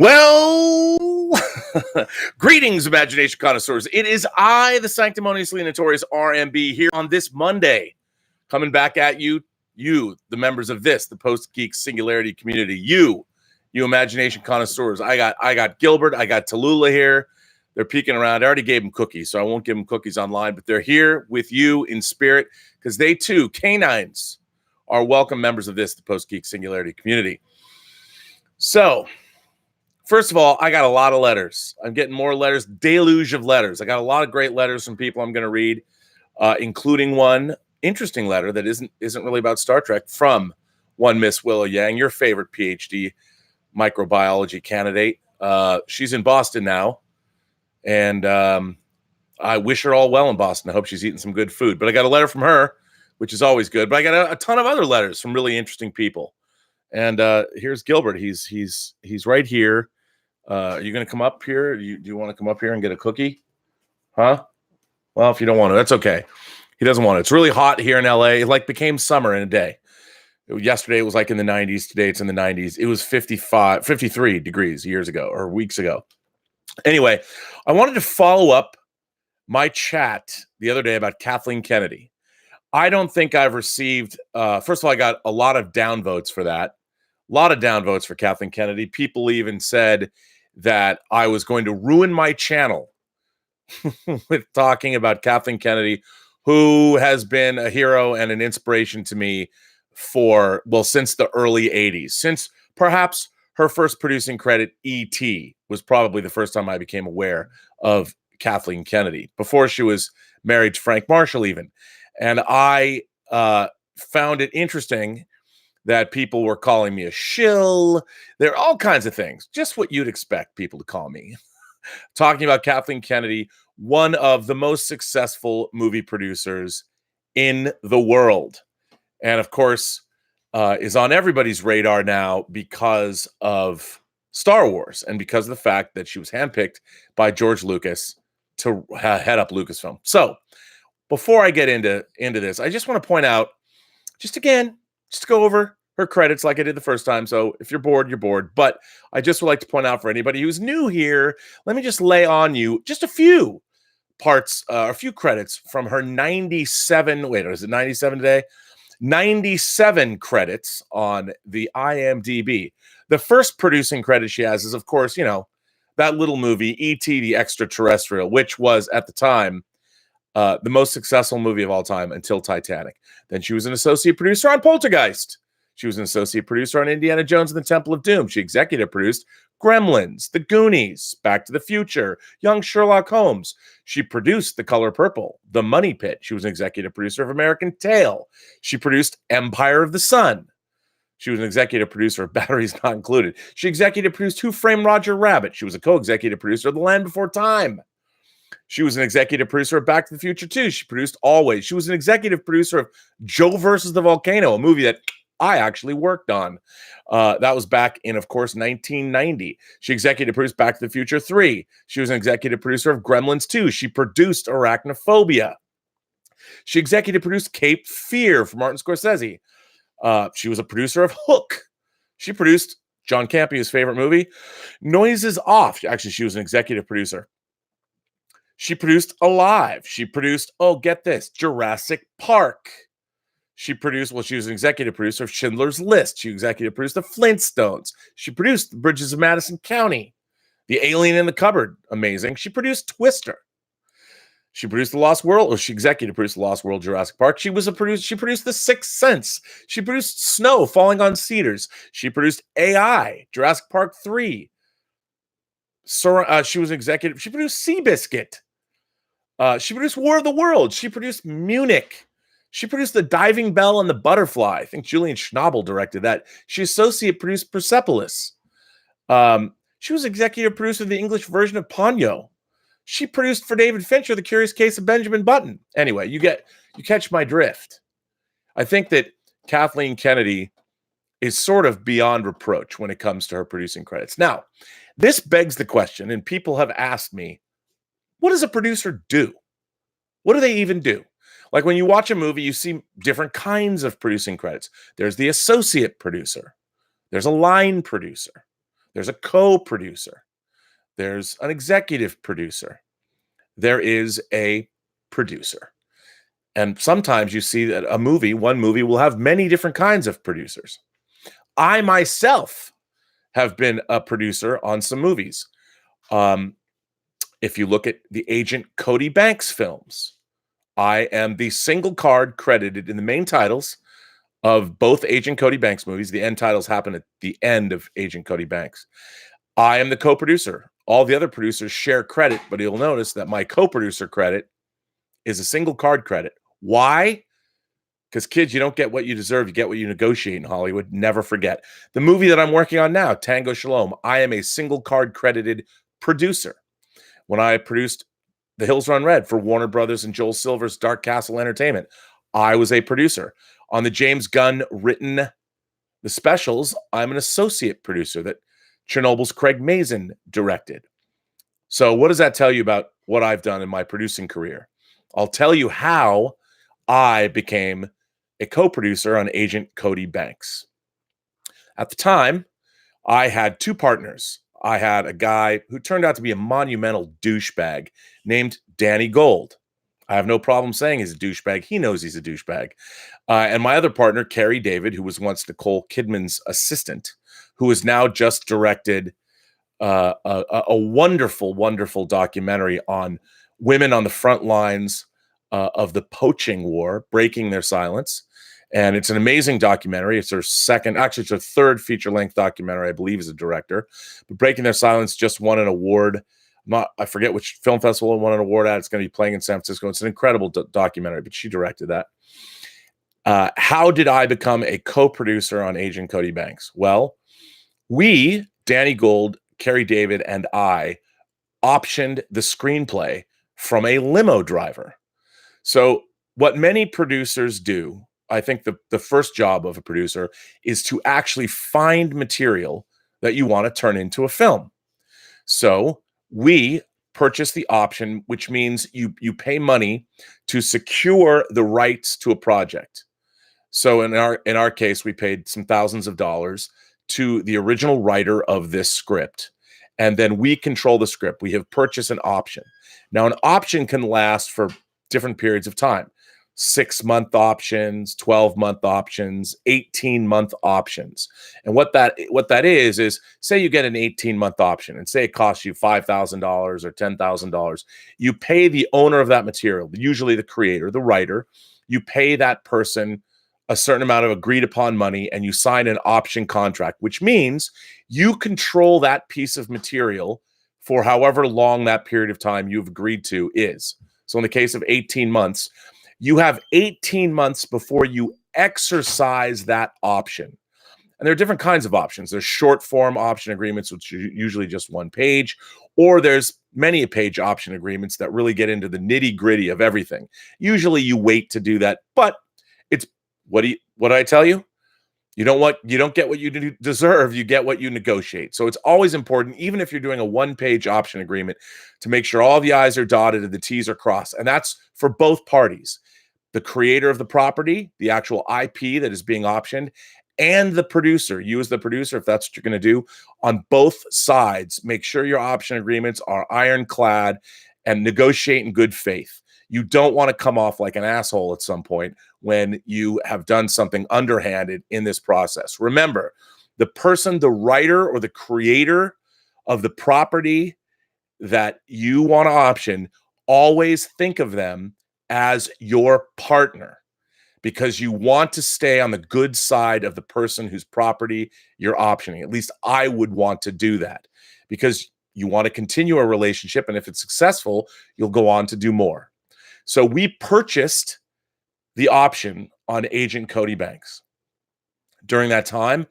Well, greetings, imagination connoisseurs. It is I, the sanctimoniously notorious RMB, here on this Monday, coming back at you, the members of the Post-Geek Singularity community, you imagination connoisseurs. I got Gilbert, I got Tallulah here. They're peeking around. I already gave them cookies, so I won't give them cookies online, but they're here with you in spirit because they too, canines, are welcome members of the Post-Geek Singularity community. So, first of all, I got a lot of letters. I'm getting more letters, deluge of letters. I got a lot of great letters from people I'm going to read, including one interesting letter that isn't really about Star Trek from one Miss Willow Yang, your favorite PhD microbiology candidate. She's in Boston now, and I wish her all well in Boston. I hope she's eating some good food. But I got a letter from her, which is always good. But I got a ton of other letters from really interesting people. And here's Gilbert. He's right here. Are you going to come up here? Do you want to come up here and get a cookie? Huh? Well, if you don't want to, that's okay. He doesn't want it. It's really hot here in LA. It became summer in a day. Yesterday it was in the 90s. Today it's in the 90s. It was 53 degrees years ago or weeks ago. Anyway, I wanted to follow up my chat the other day about Kathleen Kennedy. I don't think I've received, first of all, I got a lot of downvotes for that. A lot of downvotes for Kathleen Kennedy. People even said that I was going to ruin my channel with talking about Kathleen Kennedy, who has been a hero and an inspiration to me since the early 80s. Since perhaps her first producing credit, E.T., was probably the first time I became aware of Kathleen Kennedy, before she was married to Frank Marshall even. And I found it interesting that people were calling me a shill. There are all kinds of things, just what you'd expect people to call me. Talking about Kathleen Kennedy, one of the most successful movie producers in the world. And of course, is on everybody's radar now because of Star Wars and because of the fact that she was handpicked by George Lucas to head up Lucasfilm. So before I get into this, I just want to point out, just to go over her credits like I did the first time. So if you're bored, you're bored. But I just would like to point out for anybody who's new here, let me just lay on you just a few parts, a few credits from her 97, wait, is it 97 today? 97 credits on the IMDb. The first producing credit she has is, of course, that little movie, E.T. the Extraterrestrial, which was at the time the most successful movie of all time until Titanic. Then she was an associate producer on Poltergeist. She was an associate producer on Indiana Jones and the Temple of Doom. She executive produced Gremlins, The Goonies, Back to the Future, Young Sherlock Holmes. She produced The Color Purple, The Money Pit. She was an executive producer of American Tail. She produced Empire of the Sun. She was an executive producer of Batteries Not Included. She executive produced Who Framed Roger Rabbit. She was a co-executive producer of The Land Before Time. She was an executive producer of Back to the Future 2. She produced Always. She was an executive producer of Joe versus the Volcano, a movie that I actually worked on. That was back in, of course, 1990. She executive produced Back to the Future 3. She was an executive producer of Gremlins 2. She produced Arachnophobia. She executive produced Cape Fear for Martin Scorsese. She was a producer of Hook. She produced John Campion's favorite movie, Noises Off. Actually, she was an executive producer. She produced Alive. She produced, get this, Jurassic Park. She was an executive producer of Schindler's List. She executive produced The Flintstones. She produced The Bridges of Madison County. The Alien in the Cupboard, amazing. She produced Twister. She produced The Lost World. She executive produced The Lost World, Jurassic Park. She produced The Sixth Sense. She produced Snow Falling on Cedars. She produced AI, Jurassic Park 3. She was executive. She produced Seabiscuit. She produced War of the Worlds. She produced Munich. She produced The Diving Bell and the Butterfly. I think Julian Schnabel directed that. She associate produced Persepolis. She was executive producer of the English version of Ponyo. She produced for David Fincher The Curious Case of Benjamin Button. Anyway, you catch my drift. I think that Kathleen Kennedy is sort of beyond reproach when it comes to her producing credits. Now, this begs the question, and people have asked me, what does a producer do? What do they even do? Like when you watch a movie, you see different kinds of producing credits. There's the associate producer. There's a line producer. There's a co-producer. There's an executive producer. There is a producer. And sometimes you see that one movie will have many different kinds of producers. I myself have been a producer on some movies. If you look at the Agent Cody Banks films, I am the single card credited in the main titles of both Agent Cody Banks movies. The end titles happen at the end of Agent Cody Banks. I am the co-producer. All the other producers share credit, but you'll notice that my co-producer credit is a single card credit. Why? Because kids, you don't get what you deserve. You get what you negotiate in Hollywood. Never forget. The movie that I'm working on now, Tango Shalom, I am a single card credited producer. When I produced The Hills Run Red for Warner Brothers and Joel Silver's Dark Castle Entertainment, I was a producer. On the James Gunn written The Specials, I'm an associate producer that Chernobyl's Craig Mazin directed. So what does that tell you about what I've done in my producing career? I'll tell you how I became a co-producer on Agent Cody Banks. At the time, I had two partners. I had a guy who turned out to be a monumental douchebag named Danny Gold. I have no problem saying he's a douchebag. He knows he's a douchebag. And my other partner, Carrie David, who was once Nicole Kidman's assistant, who has now just directed a wonderful, wonderful documentary on women on the front lines of the poaching war, breaking their silence. And it's an amazing documentary. It's her it's her third feature-length documentary, I believe, as a director. But Breaking Their Silence just won an award. I forget which film festival it won an award at. It's going to be playing in San Francisco. It's an incredible documentary, but she directed that. How did I become a co-producer on Agent Cody Banks? Well, we, Danny Gold, Carrie David, and I, optioned the screenplay from a limo driver. So what many producers do, I think the first job of a producer is to actually find material that you want to turn into a film. So we purchase the option, which means you pay money to secure the rights to a project. So in our case, we paid some thousands of dollars to the original writer of this script, and then we control the script. We have purchased an option. Now, an option can last for different periods of time. 6-month options, 12-month options, 18-month options. And what that is say you get an 18-month option and say it costs you $5,000 or $10,000. You pay the owner of that material, usually the creator, the writer. You pay that person a certain amount of agreed upon money and you sign an option contract, which means you control that piece of material for however long that period of time you've agreed to is. So in the case of 18 months, you have 18 months before you exercise that option. And there are different kinds of options. There's short form option agreements, which are usually just one page, or there's many page option agreements that really get into the nitty gritty of everything. Usually you wait to do that, but it's what did I tell you? You don't get what you deserve, you get what you negotiate. So it's always important, even if you're doing a one-page option agreement, to make sure all the I's are dotted and the T's are crossed. And that's for both parties. The creator of the property, the actual IP that is being optioned, and the producer. You as the producer, if that's what you're going to do, on both sides, make sure your option agreements are ironclad and negotiate in good faith. You don't want to come off like an asshole at some point when you have done something underhanded in this process. Remember, the person, the writer or the creator of the property that you want to option, always think of them as your partner, because you want to stay on the good side of the person whose property you're optioning. At least I would want to do that, because you want to continue a relationship, and if it's successful, you'll go on to do more. So we purchased the option on Agent Cody Banks. During that time,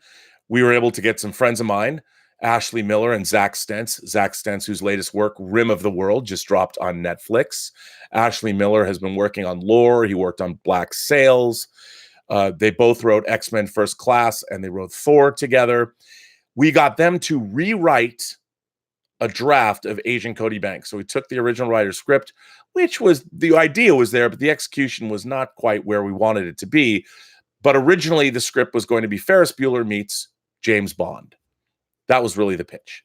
we were able to get some friends of mine, Ashley Miller and Zach Stentz. Zach Stentz, whose latest work, Rim of the World, just dropped on Netflix. Ashley Miller has been working on Lore. He worked on Black Sails. They both wrote X-Men First Class, and they wrote Thor together. We got them to rewrite a draft of Agent Cody Banks. So we took the original writer's script, which was, the idea was there, but the execution was not quite where we wanted it to be. But originally the script was going to be Ferris Bueller meets James Bond. That was really the pitch.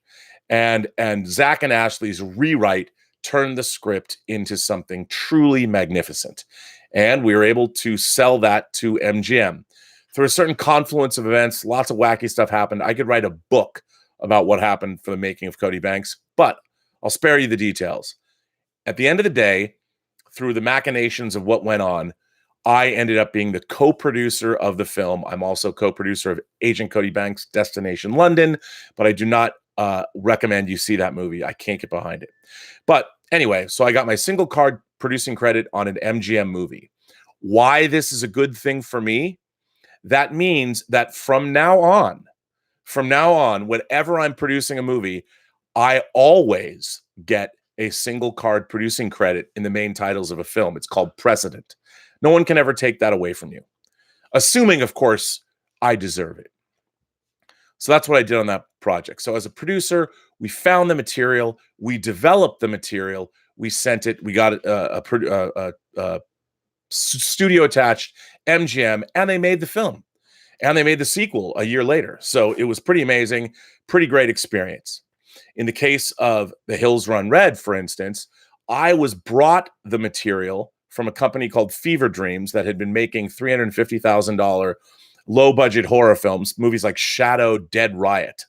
And Zach and Ashley's rewrite turned the script into something truly magnificent. And we were able to sell that to MGM. Through a certain confluence of events, lots of wacky stuff happened. I could write a book about what happened for the making of Cody Banks, but I'll spare you the details. At the end of the day, through the machinations of what went on, I ended up being the co-producer of the film. I'm also co-producer of Agent Cody Banks' Destination London, but I do not recommend you see that movie. I can't get behind it. But anyway, so I got my single card producing credit on an MGM movie. Why this is a good thing for me? That means that from now on, whenever I'm producing a movie, I always get a single card producing credit in the main titles of a film. It's called precedent. No one can ever take that away from you, assuming, of course, I deserve it. So that's what I did on that project. So as a producer, we found the material, we developed the material, we sent it, we got a studio attached, MGM, and they made the film. And they made the sequel a year later. So it was pretty amazing, pretty great experience. In the case of The Hills Run Red, for instance, I was brought the material from a company called Fever Dreams that had been making $350,000 low-budget horror films, movies like Shadow, Dead Riot.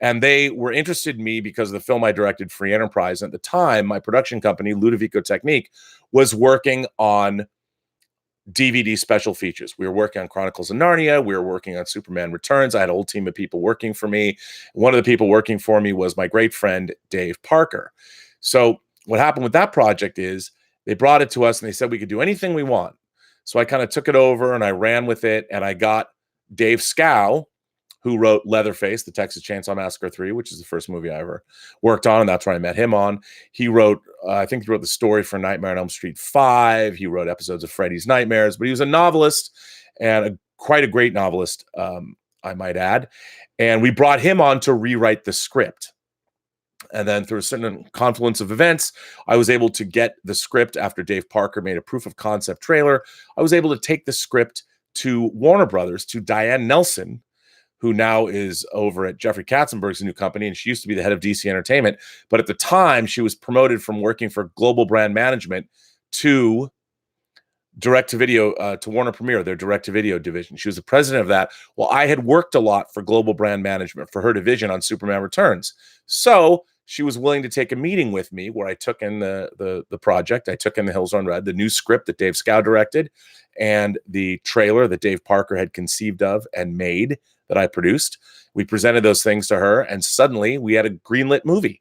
And they were interested in me because of the film I directed, Free Enterprise. And at the time, my production company, Ludovico Technique, was working on DVD special features. We were working on Chronicles of Narnia. We were working on Superman Returns. I had a whole team of people working for me. One of the people working for me was my great friend, Dave Parker. So what happened with that project is they brought it to us and they said we could do anything we want. So I kind of took it over and I ran with it, and I got Dave Scow, who wrote Leatherface, the Texas Chainsaw Massacre 3, which is the first movie I ever worked on, and that's where I met him on. He wrote, I think he wrote the story for Nightmare on Elm Street 5. He wrote episodes of Freddy's Nightmares, but he was a novelist, and quite a great novelist, I might add. And we brought him on to rewrite the script. And then through a certain confluence of events, I was able to get the script after Dave Parker made a proof of concept trailer. I was able to take the script to Warner Brothers, to Diane Nelson, who now is over at Jeffrey Katzenberg's new company, and she used to be the head of DC Entertainment. But at the time, she was promoted from working for Global Brand Management to direct-to-video, to Warner Premiere, their direct-to-video division. She was the president of that. Well, I had worked a lot for Global Brand Management, for her division on Superman Returns. So she was willing to take a meeting with me where I took in the project. I took in The Hills Run Red, the new script that Dave Scow directed, and the trailer that Dave Parker had conceived of and made, that I produced. We presented those things to her, and suddenly we had a greenlit movie.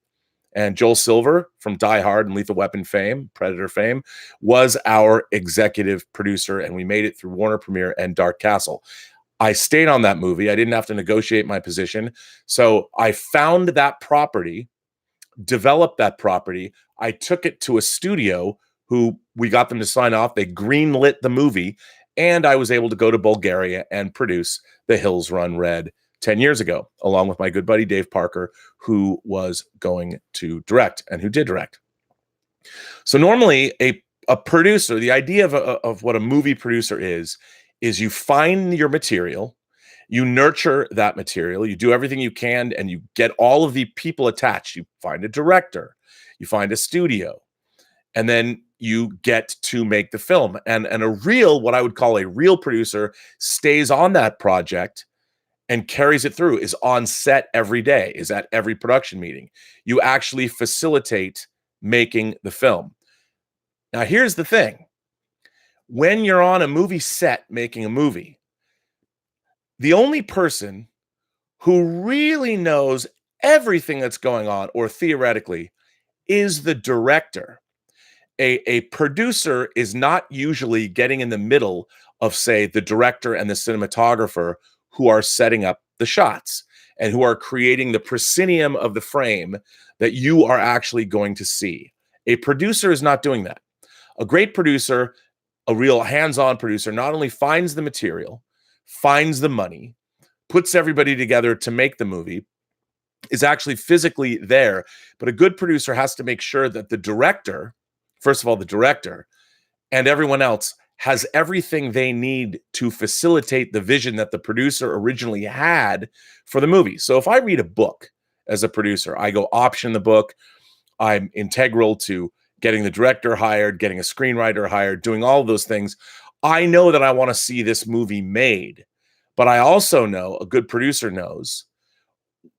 And Joel Silver from Die Hard and Lethal Weapon fame, Predator fame, was our executive producer, and we made it through Warner Premiere and Dark Castle. I stayed on that movie. I didn't have to negotiate my position. So I found that property, developed that property. I took it to a studio who we got them to sign off. They greenlit the movie, and I was able to go to Bulgaria and produce The Hills Run Red 10 years ago, along with my good buddy Dave Parker, who was going to direct and who did direct. So normally a producer, the idea of what a movie producer is you find your material, you nurture that material, you do everything you can, and you get all of the people attached. You find a director, you find a studio, and then you get to make the film. And what I would call a real producer, stays on that project and carries it through, is on set every day, is at every production meeting. You actually facilitate making the film. Now, here's the thing. When you're on a movie set making a movie, the only person who really knows everything that's going on, or theoretically, is the director. A producer is not usually getting in the middle of, say, the director and the cinematographer who are setting up the shots and who are creating the proscenium of the frame that you are actually going to see. A producer is not doing that. A great producer, a real hands-on producer, not only finds the material, finds the money, puts everybody together to make the movie, is actually physically there, but a good producer has to make sure that the director, first of all, the director and everyone else has everything they need to facilitate the vision that the producer originally had for the movie. So if I read a book as a producer, I go option the book. I'm integral to getting the director hired, getting a screenwriter hired, doing all of those things. I know that I want to see this movie made, but I also know, a good producer knows,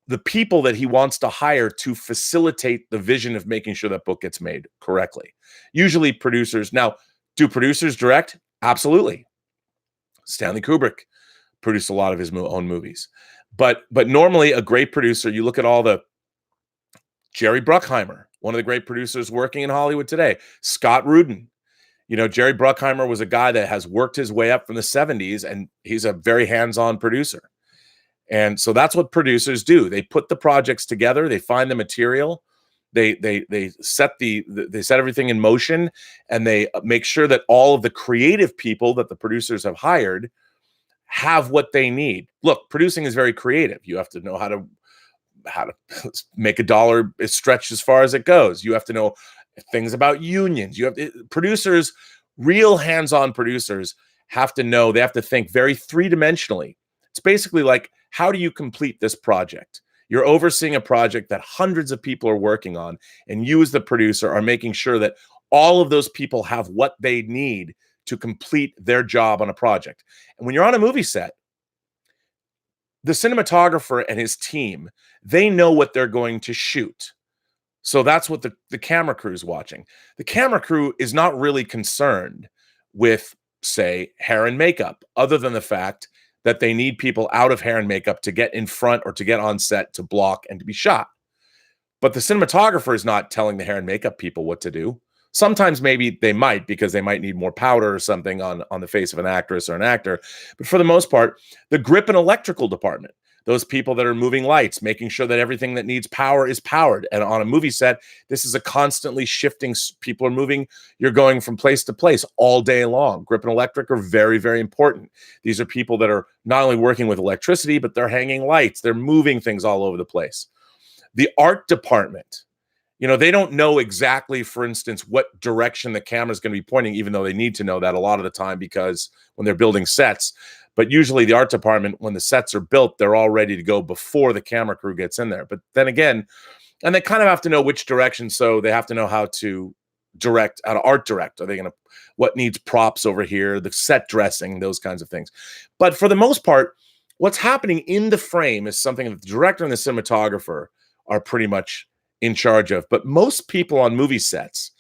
the people that he wants to hire to facilitate the vision of making sure that book gets made correctly. Usually producers. Now, do producers direct? Absolutely. Stanley Kubrick produced a lot of his own movies. But normally a great producer, you look at all the Jerry Bruckheimer, one of the great producers working in Hollywood today, Scott Rudin. You know, Jerry Bruckheimer was a guy that has worked his way up from the 70s, and he's a very hands-on producer. And so that's what producers do. They put the projects together, they find the material, they set they set everything in motion, and they make sure that all of the creative people that the producers have hired have what they need. Look, producing is very creative. You have to know how to make a dollar stretch as far as it goes. You have to know things about unions. Producers, real hands-on producers, have to know, they have to think very three-dimensionally. It's basically like, how do you complete this project? You're overseeing a project that hundreds of people are working on, and you as the producer are making sure that all of those people have what they need to complete their job on a project. And when you're on a movie set, the cinematographer and his team, they know what they're going to shoot. So that's what the camera crew is watching. The camera crew is not really concerned with, say, hair and makeup, other than the fact that they need people out of hair and makeup to get in front or to get on set to block and to be shot. But the cinematographer is not telling the hair and makeup people what to do. Sometimes maybe they might, because they might need more powder or something on the face of an actress or an actor. But for the most part, the grip and electrical department, those people that are moving lights, making sure that everything that needs power is powered. And on a movie set, this is a constantly shifting, people are moving. You're going from place to place all day long. Grip and electric are very, very important. These are people that are not only working with electricity, but they're hanging lights. They're moving things all over the place. The art department, you know, they don't know exactly, for instance, what direction the camera is going to be pointing, even though they need to know that a lot of the time, because when they're building sets. But usually the art department, when the sets are built, they're all ready to go before the camera crew gets in there. But then again, and they kind of have to know which direction. So they have to know how to direct, how to art direct. Are they going to, what needs props over here, the set dressing, those kinds of things. But for the most part, what's happening in the frame is something that the director and the cinematographer are pretty much in charge of. But most people on movie sets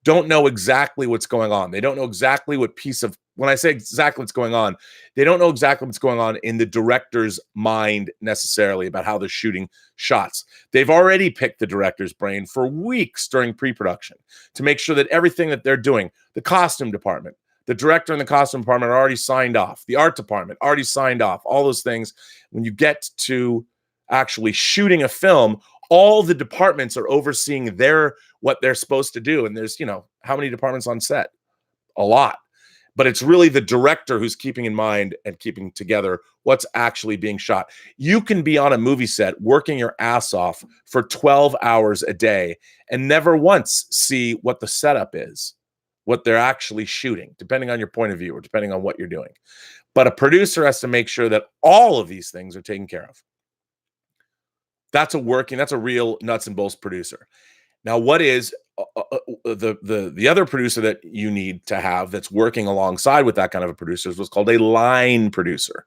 don't know exactly what's going on. They don't know exactly what piece of, when I say exactly what's going on, they don't know exactly what's going on in the director's mind necessarily about how they're shooting shots. They've already picked the director's brain for weeks during pre-production to make sure that everything that they're doing, the costume department, the director and the costume department are already signed off. The art department already signed off. All those things. When you get to actually shooting a film, all the departments are overseeing what they're supposed to do. And there's, you know, how many departments on set? A lot. But it's really the director who's keeping in mind and keeping together what's actually being shot. You can be on a movie set working your ass off for 12 hours a day and never once see what the setup is, what they're actually shooting, depending on your point of view or depending on what you're doing. But a producer has to make sure that all of these things are taken care of. That's a real nuts and bolts producer. Now, what is the other producer that you need to have that's working alongside with that kind of a producer is what's called a line producer.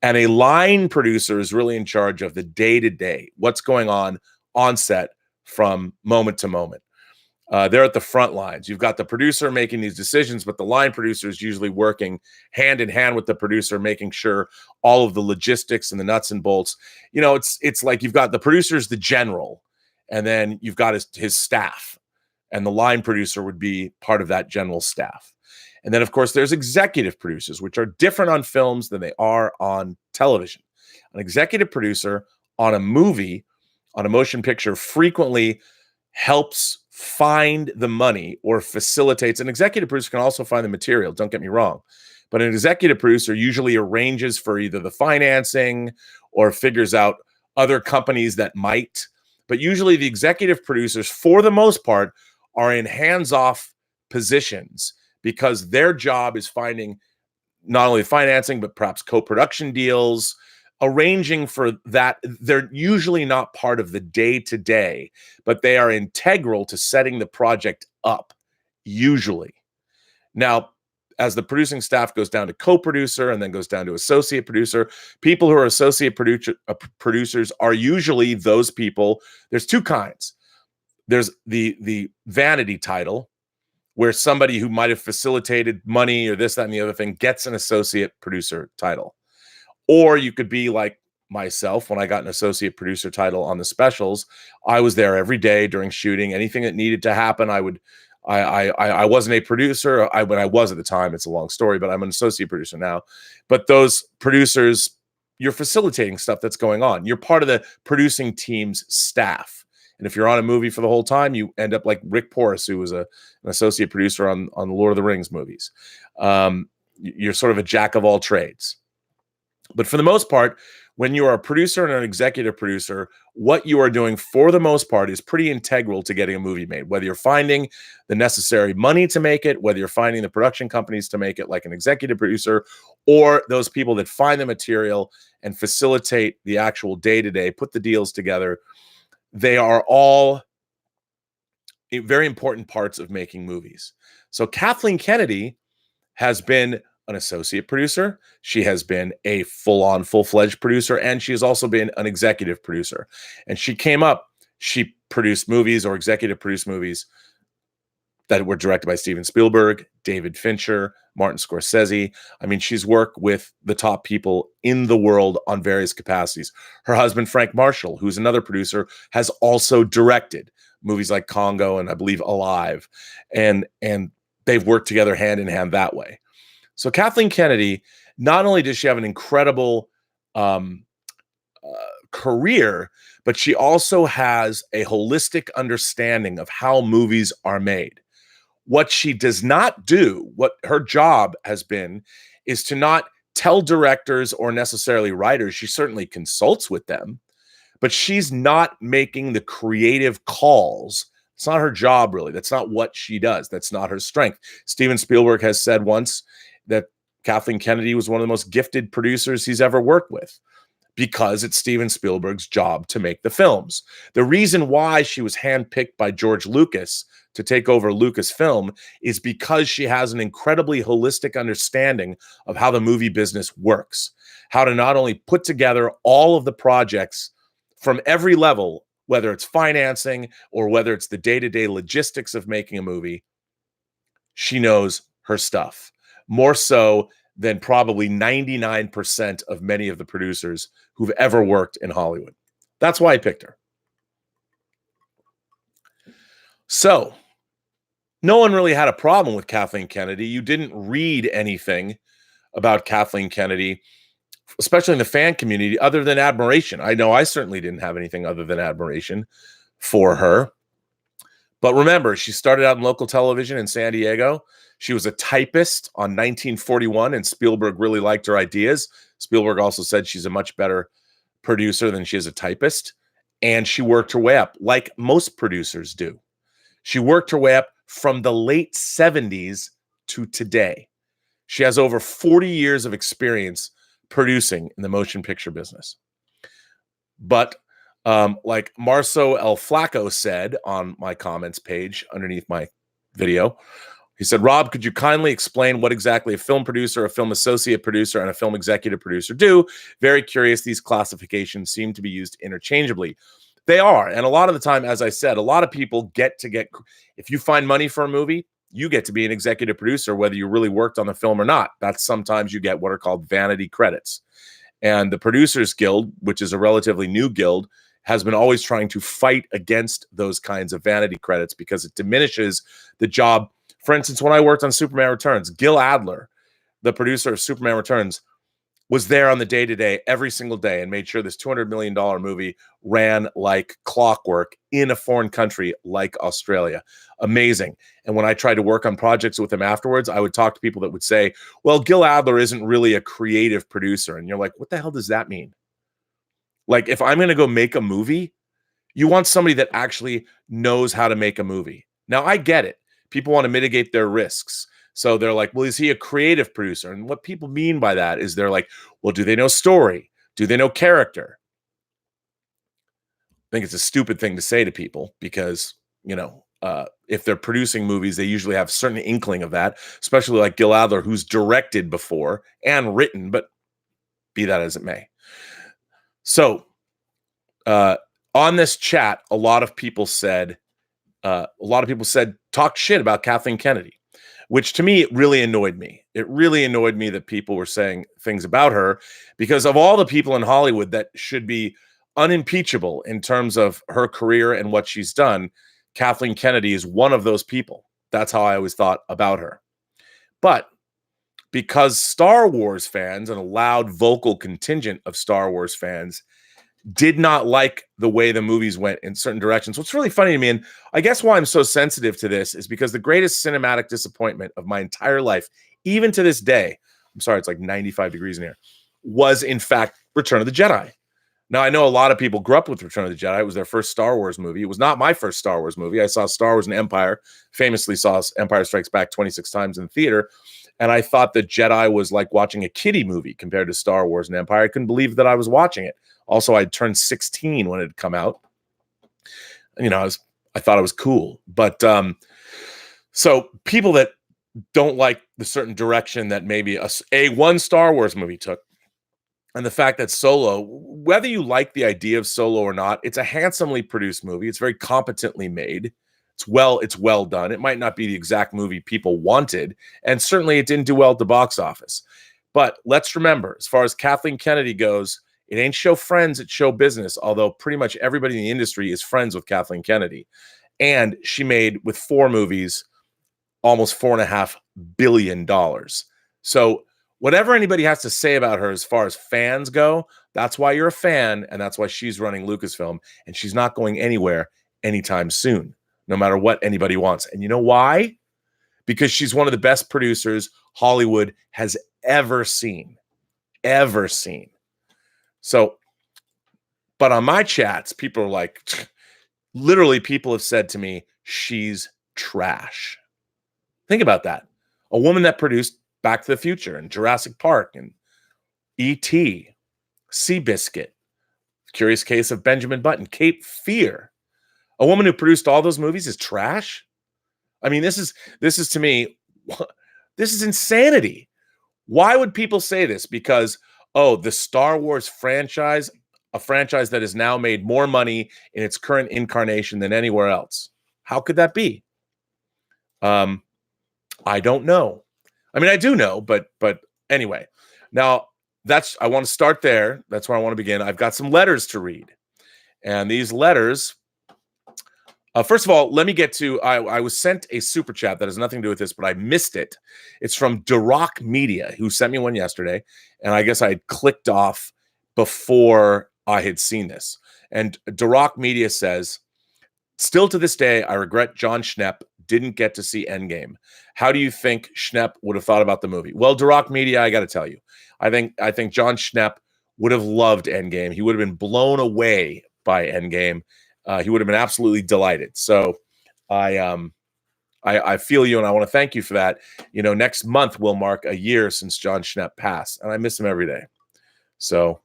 And a line producer is really in charge of the day-to-day, what's going on set from moment to moment. They're at the front lines. You've got the producer making these decisions, but the line producer is usually working hand in hand with the producer, making sure all of the logistics and the nuts and bolts. You know, it's like you've got the producer's the general, and then you've got his staff, and the line producer would be part of that general staff. And then, of course, there's executive producers, which are different on films than they are on television. An executive producer on a movie, on a motion picture, frequently helps find the money or facilitates. An executive producer can also find the material, don't get me wrong. But an executive producer usually arranges for either the financing or figures out other companies that might. But usually the executive producers, for the most part, are in hands-off positions, because their job is finding not only financing, but perhaps co-production deals, arranging for that. They're usually not part of the day-to-day, but they are integral to setting the project up, usually. Now, as the producing staff goes down to co-producer and then goes down to associate producer, people who are associate producers are usually those people. There's two kinds. There's the vanity title, where somebody who might have facilitated money or this, that, and the other thing gets an associate producer title. Or you could be like myself. When I got an associate producer title on the specials, I was there every day during shooting. Anything that needed to happen, I wasn't a producer. When I was at the time, it's a long story, but I'm an associate producer now. But those producers, you're facilitating stuff that's going on. You're part of the producing team's staff. And if you're on a movie for the whole time, you end up like Rick Porras, who was an associate producer on the Lord of the Rings movies. You're sort of a jack of all trades. But for the most part, when you are a producer and an executive producer, what you are doing for the most part is pretty integral to getting a movie made. Whether you're finding the necessary money to make it, whether you're finding the production companies to make it like an executive producer, or those people that find the material and facilitate the actual day-to-day, put the deals together, they are all very important parts of making movies. So Kathleen Kennedy has been an associate producer. She has been a full-on, full-fledged producer, and she has also been an executive producer. And she produced movies or executive produced movies that were directed by Steven Spielberg, David Fincher, Martin Scorsese. I mean, she's worked with the top people in the world on various capacities. Her husband, Frank Marshall, who's another producer, has also directed movies like Congo and I believe Alive. And they've worked together hand in hand that way. So Kathleen Kennedy, not only does she have an incredible career, but she also has a holistic understanding of how movies are made. What she does not do, what her job has been, is to not tell directors or necessarily writers. She certainly consults with them, but she's not making the creative calls. It's not her job, really. That's not what she does. That's not her strength. Steven Spielberg has said once that Kathleen Kennedy was one of the most gifted producers he's ever worked with, because it's Steven Spielberg's job to make the films. The reason why she was handpicked by George Lucas to take over Lucasfilm is because she has an incredibly holistic understanding of how the movie business works, how to not only put together all of the projects from every level, whether it's financing or whether it's the day-to-day logistics of making a movie. She knows her stuff, more so than probably 99% of many of the producers who've ever worked in Hollywood. That's why I picked her. So, no one really had a problem with Kathleen Kennedy. You didn't read anything about Kathleen Kennedy, especially in the fan community, other than admiration. I know I certainly didn't have anything other than admiration for her. But remember, she started out in local television in San Diego. She was a typist on 1941, and Spielberg really liked her ideas. Spielberg also said she's a much better producer than she is a typist. And she worked her way up, like most producers do. She worked her way up from the late 70s to today. She has over 40 years of experience producing in the motion picture business. But like Marco El Flaco said on my comments page underneath my video, he said, "Rob, could you kindly explain what exactly a film producer, a film associate producer, and a film executive producer do? Very curious. These classifications seem to be used interchangeably." They are. And a lot of the time, as I said, a lot of people if you find money for a movie, you get to be an executive producer, whether you really worked on the film or not. That's sometimes you get what are called vanity credits. And the Producers Guild, which is a relatively new guild, has been always trying to fight against those kinds of vanity credits because it diminishes the job. For instance, when I worked on Superman Returns, Gil Adler, the producer of Superman Returns, was there on the day-to-day every single day and made sure this $200 million movie ran like clockwork in a foreign country like Australia. Amazing. And when I tried to work on projects with him afterwards, I would talk to people that would say, well, Gil Adler isn't really a creative producer. And you're like, what the hell does that mean? Like, if I'm going to go make a movie, you want somebody that actually knows how to make a movie. Now, I get it. People want to mitigate their risks. So they're like, well, is he a creative producer? And what people mean by that is they're like, well, do they know story? Do they know character? I think it's a stupid thing to say to people because, if they're producing movies, they usually have a certain inkling of that, especially like Gil Adler, who's directed before and written, but be that as it may. So on this chat, a lot of people said, talk shit about Kathleen Kennedy, which to me, it really annoyed me. It really annoyed me that people were saying things about her because of all the people in Hollywood that should be unimpeachable in terms of her career and what she's done. Kathleen Kennedy is one of those people. That's how I always thought about her. But because Star Wars fans and a loud vocal contingent of Star Wars fans did not like the way the movies went in certain directions. What's really funny to me, and I guess why I'm so sensitive to this, is because the greatest cinematic disappointment of my entire life, even to this day, I'm sorry, it's like 95 degrees in here, was in fact Return of the Jedi. Now, I know a lot of people grew up with Return of the Jedi. It was their first Star Wars movie. It was not my first Star Wars movie. I saw Star Wars and Empire, famously saw Empire Strikes Back 26 times in the theater. And I thought that Jedi was like watching a kiddie movie compared to Star Wars and Empire. I couldn't believe that I was watching it. Also, I'd turned 16 when it had come out. I thought it was cool. But so people that don't like the certain direction that maybe one Star Wars movie took, and the fact that Solo, whether you like the idea of Solo or not, it's a handsomely produced movie. It's very competently made. It's well done. It might not be the exact movie people wanted, and certainly it didn't do well at the box office. But let's remember, as far as Kathleen Kennedy goes, it ain't show friends, it's show business, although pretty much everybody in the industry is friends with Kathleen Kennedy. And she made, with 4 movies, almost $4.5 billion. So whatever anybody has to say about her as far as fans go, that's why you're a fan, and that's why she's running Lucasfilm, and she's not going anywhere anytime soon, no matter what anybody wants. And you know why? Because she's one of the best producers Hollywood has ever seen. Ever seen. So, but on my chats, people are like, literally people have said to me, she's trash. Think about that. A woman that produced Back to the Future and Jurassic Park and E.T., Seabiscuit, Curious Case of Benjamin Button, Cape Fear. A woman who produced all those movies is trash? I mean, this is to me, this is insanity. Why would people say this? Because, the Star Wars franchise, a franchise that has now made more money in its current incarnation than anywhere else. How could that be? I don't know. I mean, I do know, but anyway. Now, I want to start there. That's where I want to begin. I've got some letters to read. And these letters, first of all, let me get to, I was sent a super chat that has nothing to do with this, but I missed it. It's from Duroc Media, who sent me one yesterday. And I guess I had clicked off before I had seen this. And Duroc Media says, still to this day, I regret John Schnepp didn't get to see Endgame. How do you think Schnepp would have thought about the movie? Well, Duroc Media, I got to tell you, I think John Schnepp would have loved Endgame. He would have been blown away by Endgame. He would have been absolutely delighted. So I feel you, and I want to thank you for that. Next month will mark a year since John Schnepp passed, and I miss him every day. So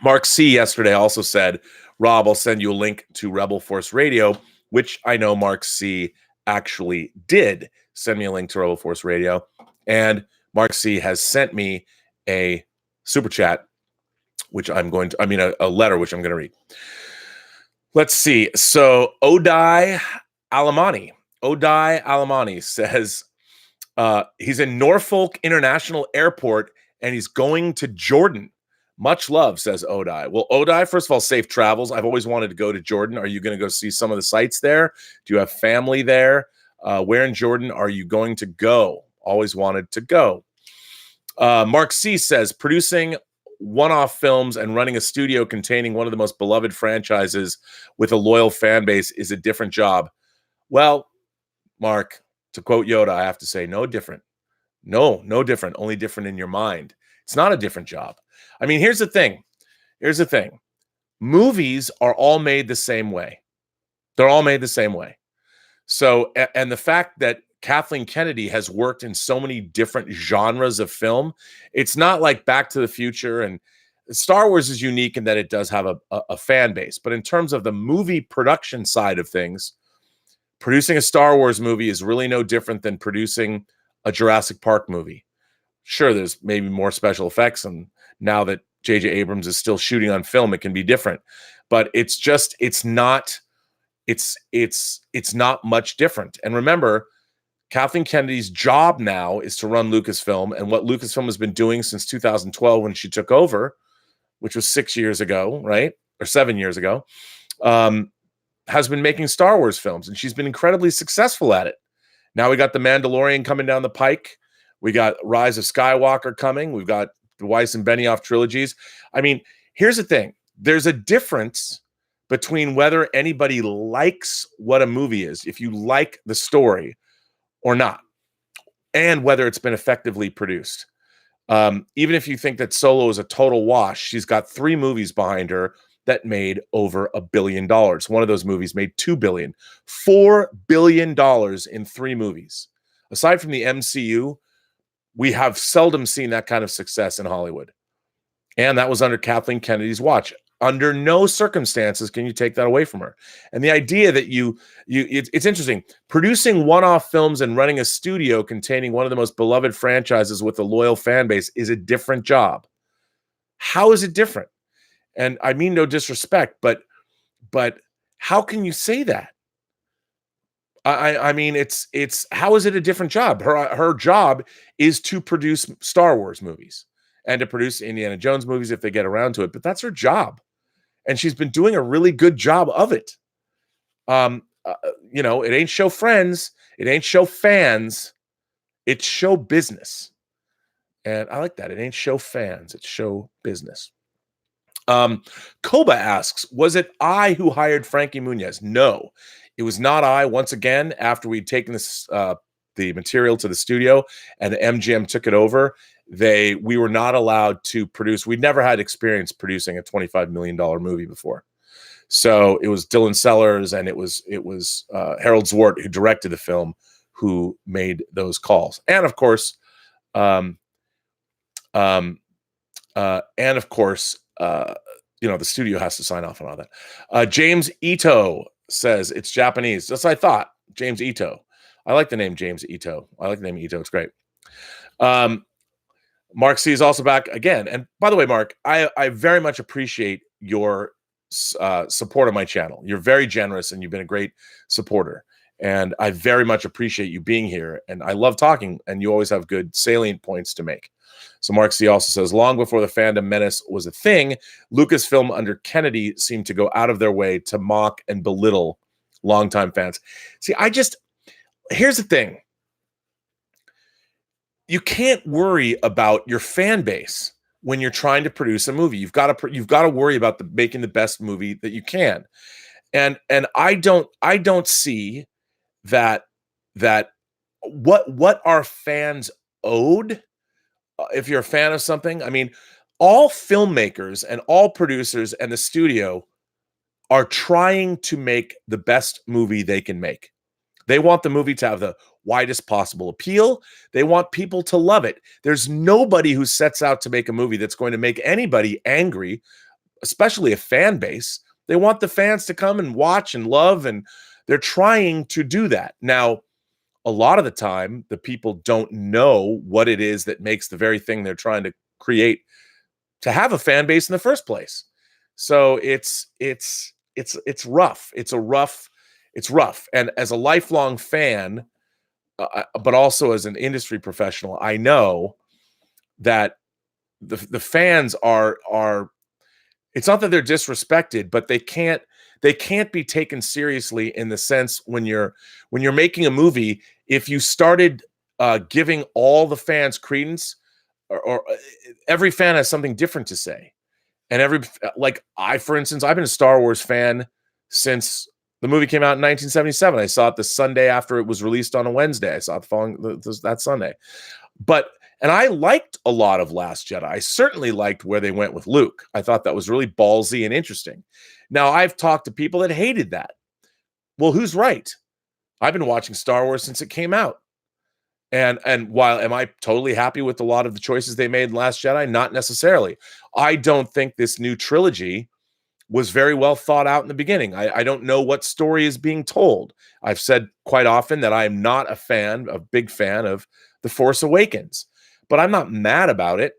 Mark C. yesterday also said, Rob, I'll send you a link to Rebel Force Radio, which I know Mark C. actually did send me a link to Rebel Force Radio. And Mark C. has sent me a super chat, which a letter, which I'm going to read. Let's see. So Odai Alamani says he's in Norfolk International Airport and he's going to Jordan. Much love, says Odai. Well, Odai, first of all, safe travels. I've always wanted to go to Jordan. Are you going to go see some of the sites there? Do you have family there? Where in Jordan are you going to go? Always wanted to go. Mark C. says, producing one-off films and running a studio containing one of the most beloved franchises with a loyal fan base is a different job. Well, Mark, to quote Yoda, I have to say, no different. No different. Only different in your mind. It's not a different job. I mean, here's the thing. Movies are all made the same way. They're all made the same way. So, and the fact that Kathleen Kennedy has worked in so many different genres of film. It's not like Back to the Future, and Star Wars is unique in that it does have a fan base. But in terms of the movie production side of things, producing a Star Wars movie is really no different than producing a Jurassic Park movie. Sure, there's maybe more special effects, and now that J.J. Abrams is still shooting on film, it can be different. But it's not much different. And remember, Kathleen Kennedy's job now is to run Lucasfilm, and what Lucasfilm has been doing since 2012 when she took over, which was 6 years ago, right? Or 7 years ago, has been making Star Wars films, and she's been incredibly successful at it. Now we got The Mandalorian coming down the pike. We got Rise of Skywalker coming. We've got the Weiss and Benioff trilogies. I mean, here's the thing. There's a difference between whether anybody likes what a movie is, if you like the story or not, and whether it's been effectively produced. Even if you think that Solo is a total wash, she's got 3 movies behind her that made over $1 billion. One of those movies made $2 billion. $4 billion in 3 movies. Aside from the MCU, we have seldom seen that kind of success in Hollywood. And that was under Kathleen Kennedy's watch. Under no circumstances can you take that away from her. And the idea that it's interesting. Producing one-off films and running a studio containing one of the most beloved franchises with a loyal fan base is a different job. How is it different? And I mean no disrespect, but how can you say that? I mean, it's how is it a different job? Her job is to produce Star Wars movies and to produce Indiana Jones movies if they get around to it. But that's her job, and she's been doing a really good job of it. It ain't show friends, it ain't show fans, it's show business, and I like that. It ain't show fans, it's show business. Koba asks, was it I who hired Frankie Muniz? No. It was not I. Once again, after we'd taken this the material to the studio and the MGM took it over, we were not allowed to produce. We'd never had experience producing a $25 million movie before. So it was Dylan Sellers and it was Harold Zwart, who directed the film, who made those calls. And of course, the studio has to sign off on all that. James Ito says it's Japanese. That's what I thought. James Ito. I like the name James Ito. I like the name Ito. It's great. Mark C is also back again. And by the way, Mark, I very much appreciate your support of my channel. You're very generous and you've been a great supporter. And I very much appreciate you being here. And I love talking, and you always have good salient points to make. So Mark C also says, long before the fandom menace was a thing, Lucasfilm under Kennedy seemed to go out of their way to mock and belittle longtime fans. See, here's the thing. You can't worry about your fan base when you're trying to produce a movie. You've got to worry about making the best movie that you can. And I don't see that what are fans owed. If you're a fan of something, I mean, all filmmakers and all producers and the studio are trying to make the best movie they can make. They want the movie to have the widest possible appeal. They want people to love it. There's nobody who sets out to make a movie that's going to make anybody angry, especially a fan base. They want the fans to come and watch and love, and they're trying to do that. Now, a lot of the time, the people don't know what it is that makes the very thing they're trying to create to have a fan base in the first place. So it's rough. It's rough. And as a lifelong fan, but also as an industry professional, I know that the fans are. It's not that they're disrespected, but they can't be taken seriously in the sense when you're making a movie. If you started giving all the fans credence, or every fan has something different to say, and for instance, I've been a Star Wars fan since the movie came out in 1977. I saw it the Sunday after it was released on a Wednesday. I saw it that Sunday, and I liked a lot of Last Jedi. I certainly liked where they went with Luke. I thought that was really ballsy and interesting. Now, I've talked to people that hated that. Well, who's right? I've been watching Star Wars since it came out. And while am I totally happy with a lot of the choices they made in Last Jedi? Not necessarily. I don't think this new trilogy was very well thought out in the beginning. I don't know what story is being told. I've said quite often that I am not a big fan of The Force Awakens, but I'm not mad about it.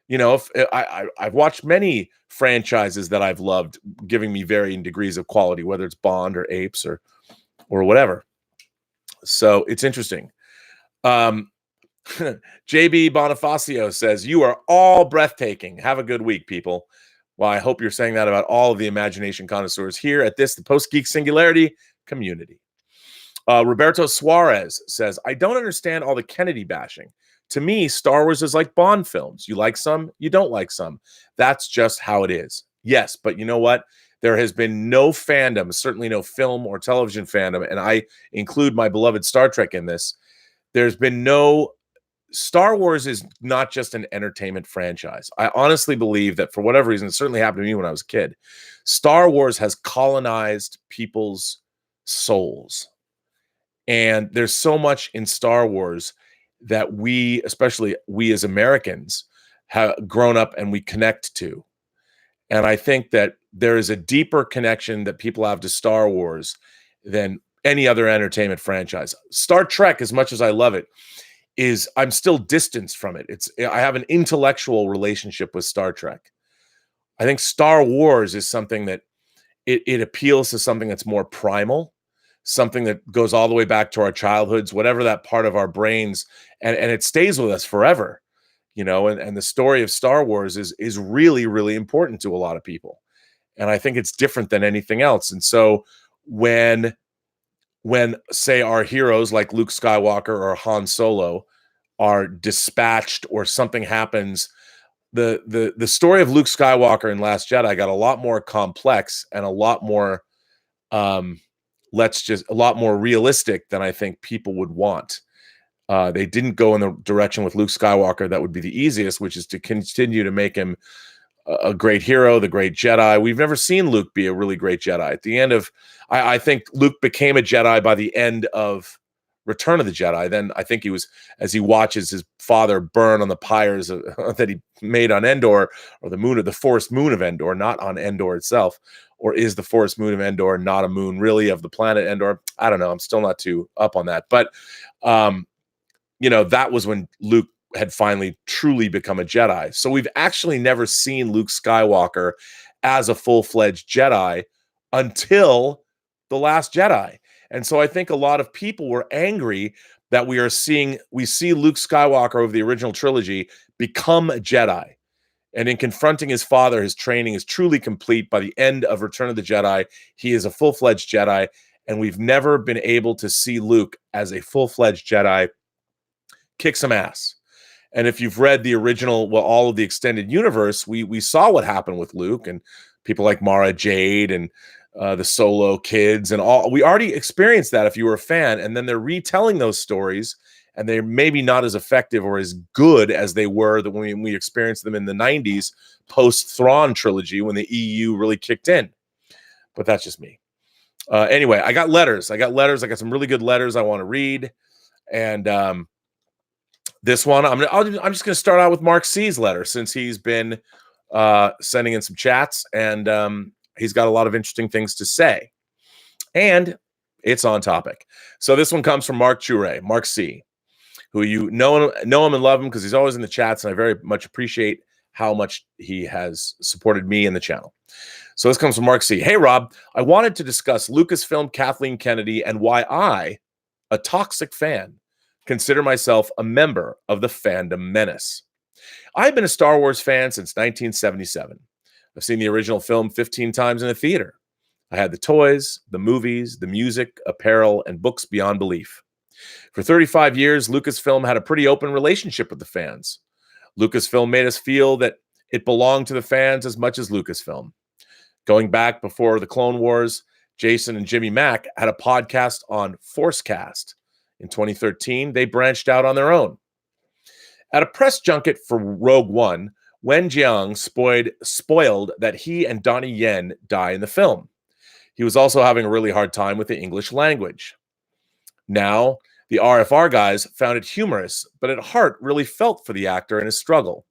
You know, if I've watched many franchises that I've loved, giving me varying degrees of quality, whether it's Bond or Apes or whatever. So it's interesting. JB Bonifacio says, "You are all breathtaking. Have a good week, people." Well, I hope you're saying that about all of the imagination connoisseurs here at the Post-Geek Singularity community. Roberto Suarez says, "I don't understand all the Kennedy bashing. To me, Star Wars is like Bond films. You like some, you don't like some. That's just how it is." Yes, but you know what? There has been no fandom, certainly no film or television fandom, and I include my beloved Star Trek in this. There's been no Star Wars is not just an entertainment franchise. I honestly believe that for whatever reason, it certainly happened to me when I was a kid, Star Wars has colonized people's souls. And there's so much in Star Wars that we, especially we as Americans, have grown up and we connect to. And I think that there is a deeper connection that people have to Star Wars than any other entertainment franchise. Star Trek, as much as I love it, I'm still distanced from it. I have an intellectual relationship with Star Trek. I think Star Wars is something that it appeals to something that's more primal, something that goes all the way back to our childhoods, whatever that part of our brains, and it stays with us forever, you know, and the story of Star Wars is really, really important to a lot of people. And I think it's different than anything else. And so when say our heroes like Luke Skywalker or Han Solo are dispatched or something happens, the story of Luke Skywalker in Last Jedi got a lot more complex and a lot more a lot more realistic than I think people would want. They didn't go in the direction with Luke Skywalker that would be the easiest, which is to continue to make him a great hero, the great Jedi. We've never seen Luke be a really great Jedi. At the end of, I think Luke became a Jedi by the end of Return of the Jedi. Then I think he was, as he watches his father burn on the pyres that he made on Endor, or the forest moon of Endor, not on Endor itself. Or is the forest moon of Endor not a moon really of the planet Endor? I don't know. I'm still not too up on that. But, you know, that was when Luke had finally truly become a Jedi. So we've actually never seen Luke Skywalker as a full-fledged Jedi until The Last Jedi. And so I think a lot of people were angry that we see Luke Skywalker over the original trilogy become a Jedi. And in confronting his father, his training is truly complete. By the end of Return of the Jedi, he is a full-fledged Jedi. And we've never been able to see Luke as a full-fledged Jedi kick some ass. And if you've read the original, well, all of the extended universe, we saw what happened with Luke and people like Mara Jade and the Solo kids and all. We already experienced that if you were a fan, and then they're retelling those stories, and they're maybe not as effective or as good as they were when we experienced them in the 90s post-Thrawn trilogy when the EU really kicked in. But that's just me. Anyway, I got letters. I got some really good letters I want to read. And this one, I'm just going to start out with Mark C's letter, since he's been sending in some chats, and he's got a lot of interesting things to say. And it's on topic. So this one comes from Mark Chure, Mark C, who you know him and love him because he's always in the chats, and I very much appreciate how much he has supported me and the channel. So this comes from Mark C. "Hey, Rob, I wanted to discuss Lucasfilm Kathleen Kennedy and why I, a toxic fan, consider myself a member of the fandom menace. I've been a Star Wars fan since 1977. I've seen the original film 15 times in a theater. I had the toys, the movies, the music, apparel, and books beyond belief. For 35 years, Lucasfilm had a pretty open relationship with the fans. Lucasfilm made us feel that it belonged to the fans as much as Lucasfilm. Going back before the Clone Wars, Jason and Jimmy Mack had a podcast on Forcecast. In 2013, they branched out on their own. At a press junket for Rogue One, Wen Jiang spoiled that he and Donnie Yen die in the film. He was also having a really hard time with the English language. Now The RFR guys found it humorous, but at heart really felt for the actor and his struggle.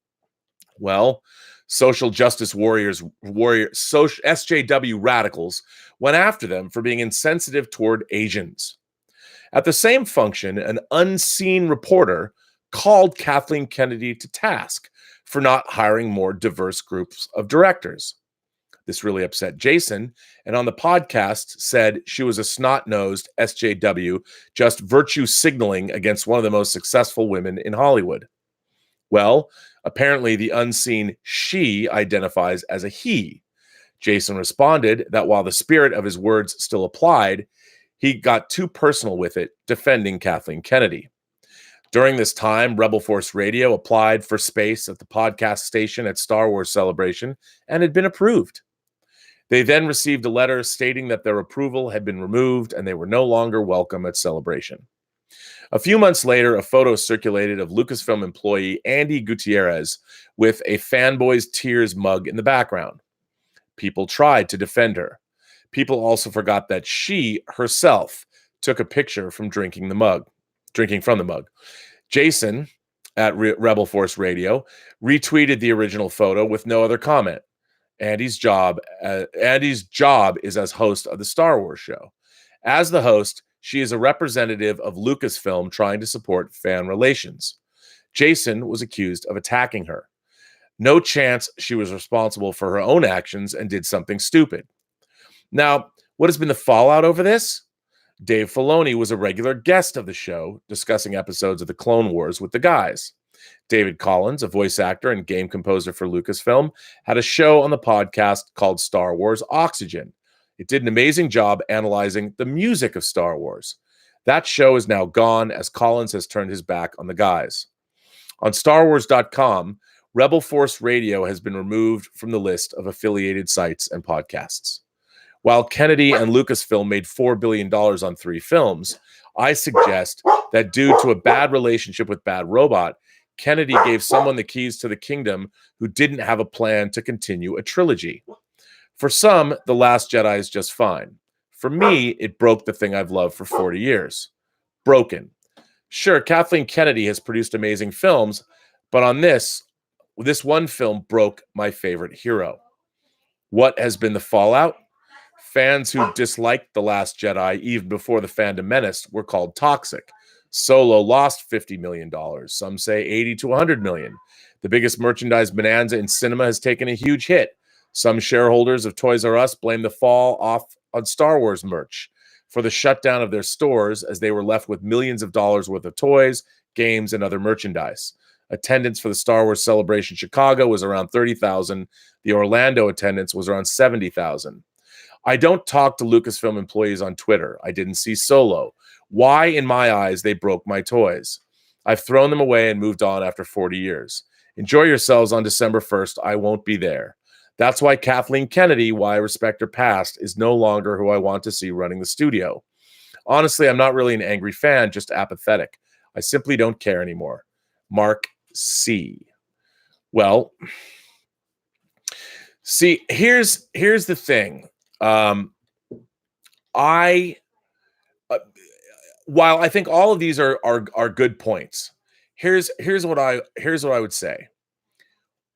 Well, social justice SJW radicals went after them for being insensitive toward Asians. At the same function, an unseen reporter called Kathleen Kennedy to task for not hiring more diverse groups of directors. This really upset Jason, and on the podcast said she was a snot-nosed SJW just virtue signaling against one of the most successful women in Hollywood. Well, apparently the unseen she identifies as a he. Jason responded that while the spirit of his words still applied, he got too personal with it, defending Kathleen Kennedy. During this time, Rebel Force Radio applied for space at the podcast station at Star Wars Celebration and had been approved. They then received a letter stating that their approval had been removed and they were no longer welcome at Celebration. A few months later, a photo circulated of Lucasfilm employee Andy Gutierrez with a Fanboys Tears mug in the background. People tried to defend her. People also forgot that she herself took a picture from drinking from the mug. Jason at Rebel Force Radio retweeted the original photo with no other comment. Andy's job is as host of the Star Wars show. As the host, she is a representative of Lucasfilm trying to support fan relations. Jason was accused of attacking her. No chance she was responsible for her own actions and did something stupid. Now, what has been the fallout over this? Dave Filoni was a regular guest of the show, discussing episodes of the Clone Wars with the guys. David Collins, a voice actor and game composer for Lucasfilm, had a show on the podcast called Star Wars Oxygen. It did an amazing job analyzing the music of Star Wars. That show is now gone as Collins has turned his back on the guys. On StarWars.com, Rebel Force Radio has been removed from the list of affiliated sites and podcasts. While Kennedy and Lucasfilm made $4 billion on 3 films, I suggest that due to a bad relationship with Bad Robot, Kennedy gave someone the keys to the kingdom who didn't have a plan to continue a trilogy. For some, The Last Jedi is just fine. For me, it broke the thing I've loved for 40 years. Broken. Sure, Kathleen Kennedy has produced amazing films, but on this one film broke my favorite hero. What has been the fallout? Fans who disliked The Last Jedi even before the fandom menaced were called toxic. Solo lost $50 million. Some say 80 to 100 million. The biggest merchandise bonanza in cinema has taken a huge hit. Some shareholders of Toys R Us blame the fall off on Star Wars merch for the shutdown of their stores, as they were left with millions of dollars worth of toys, games, and other merchandise. Attendance for the Star Wars Celebration Chicago was around 30,000. The Orlando attendance was around 70,000. I don't talk to Lucasfilm employees on Twitter. I didn't see Solo. Why, in my eyes, they broke my toys? I've thrown them away and moved on after 40 years. Enjoy yourselves on December 1st. I won't be there. That's why Kathleen Kennedy, why I respect her past, is no longer who I want to see running the studio. Honestly, I'm not really an angry fan, just apathetic. I simply don't care anymore. Mark C. Well, see, here's the thing. While I think all of these are good points, here's what I would say.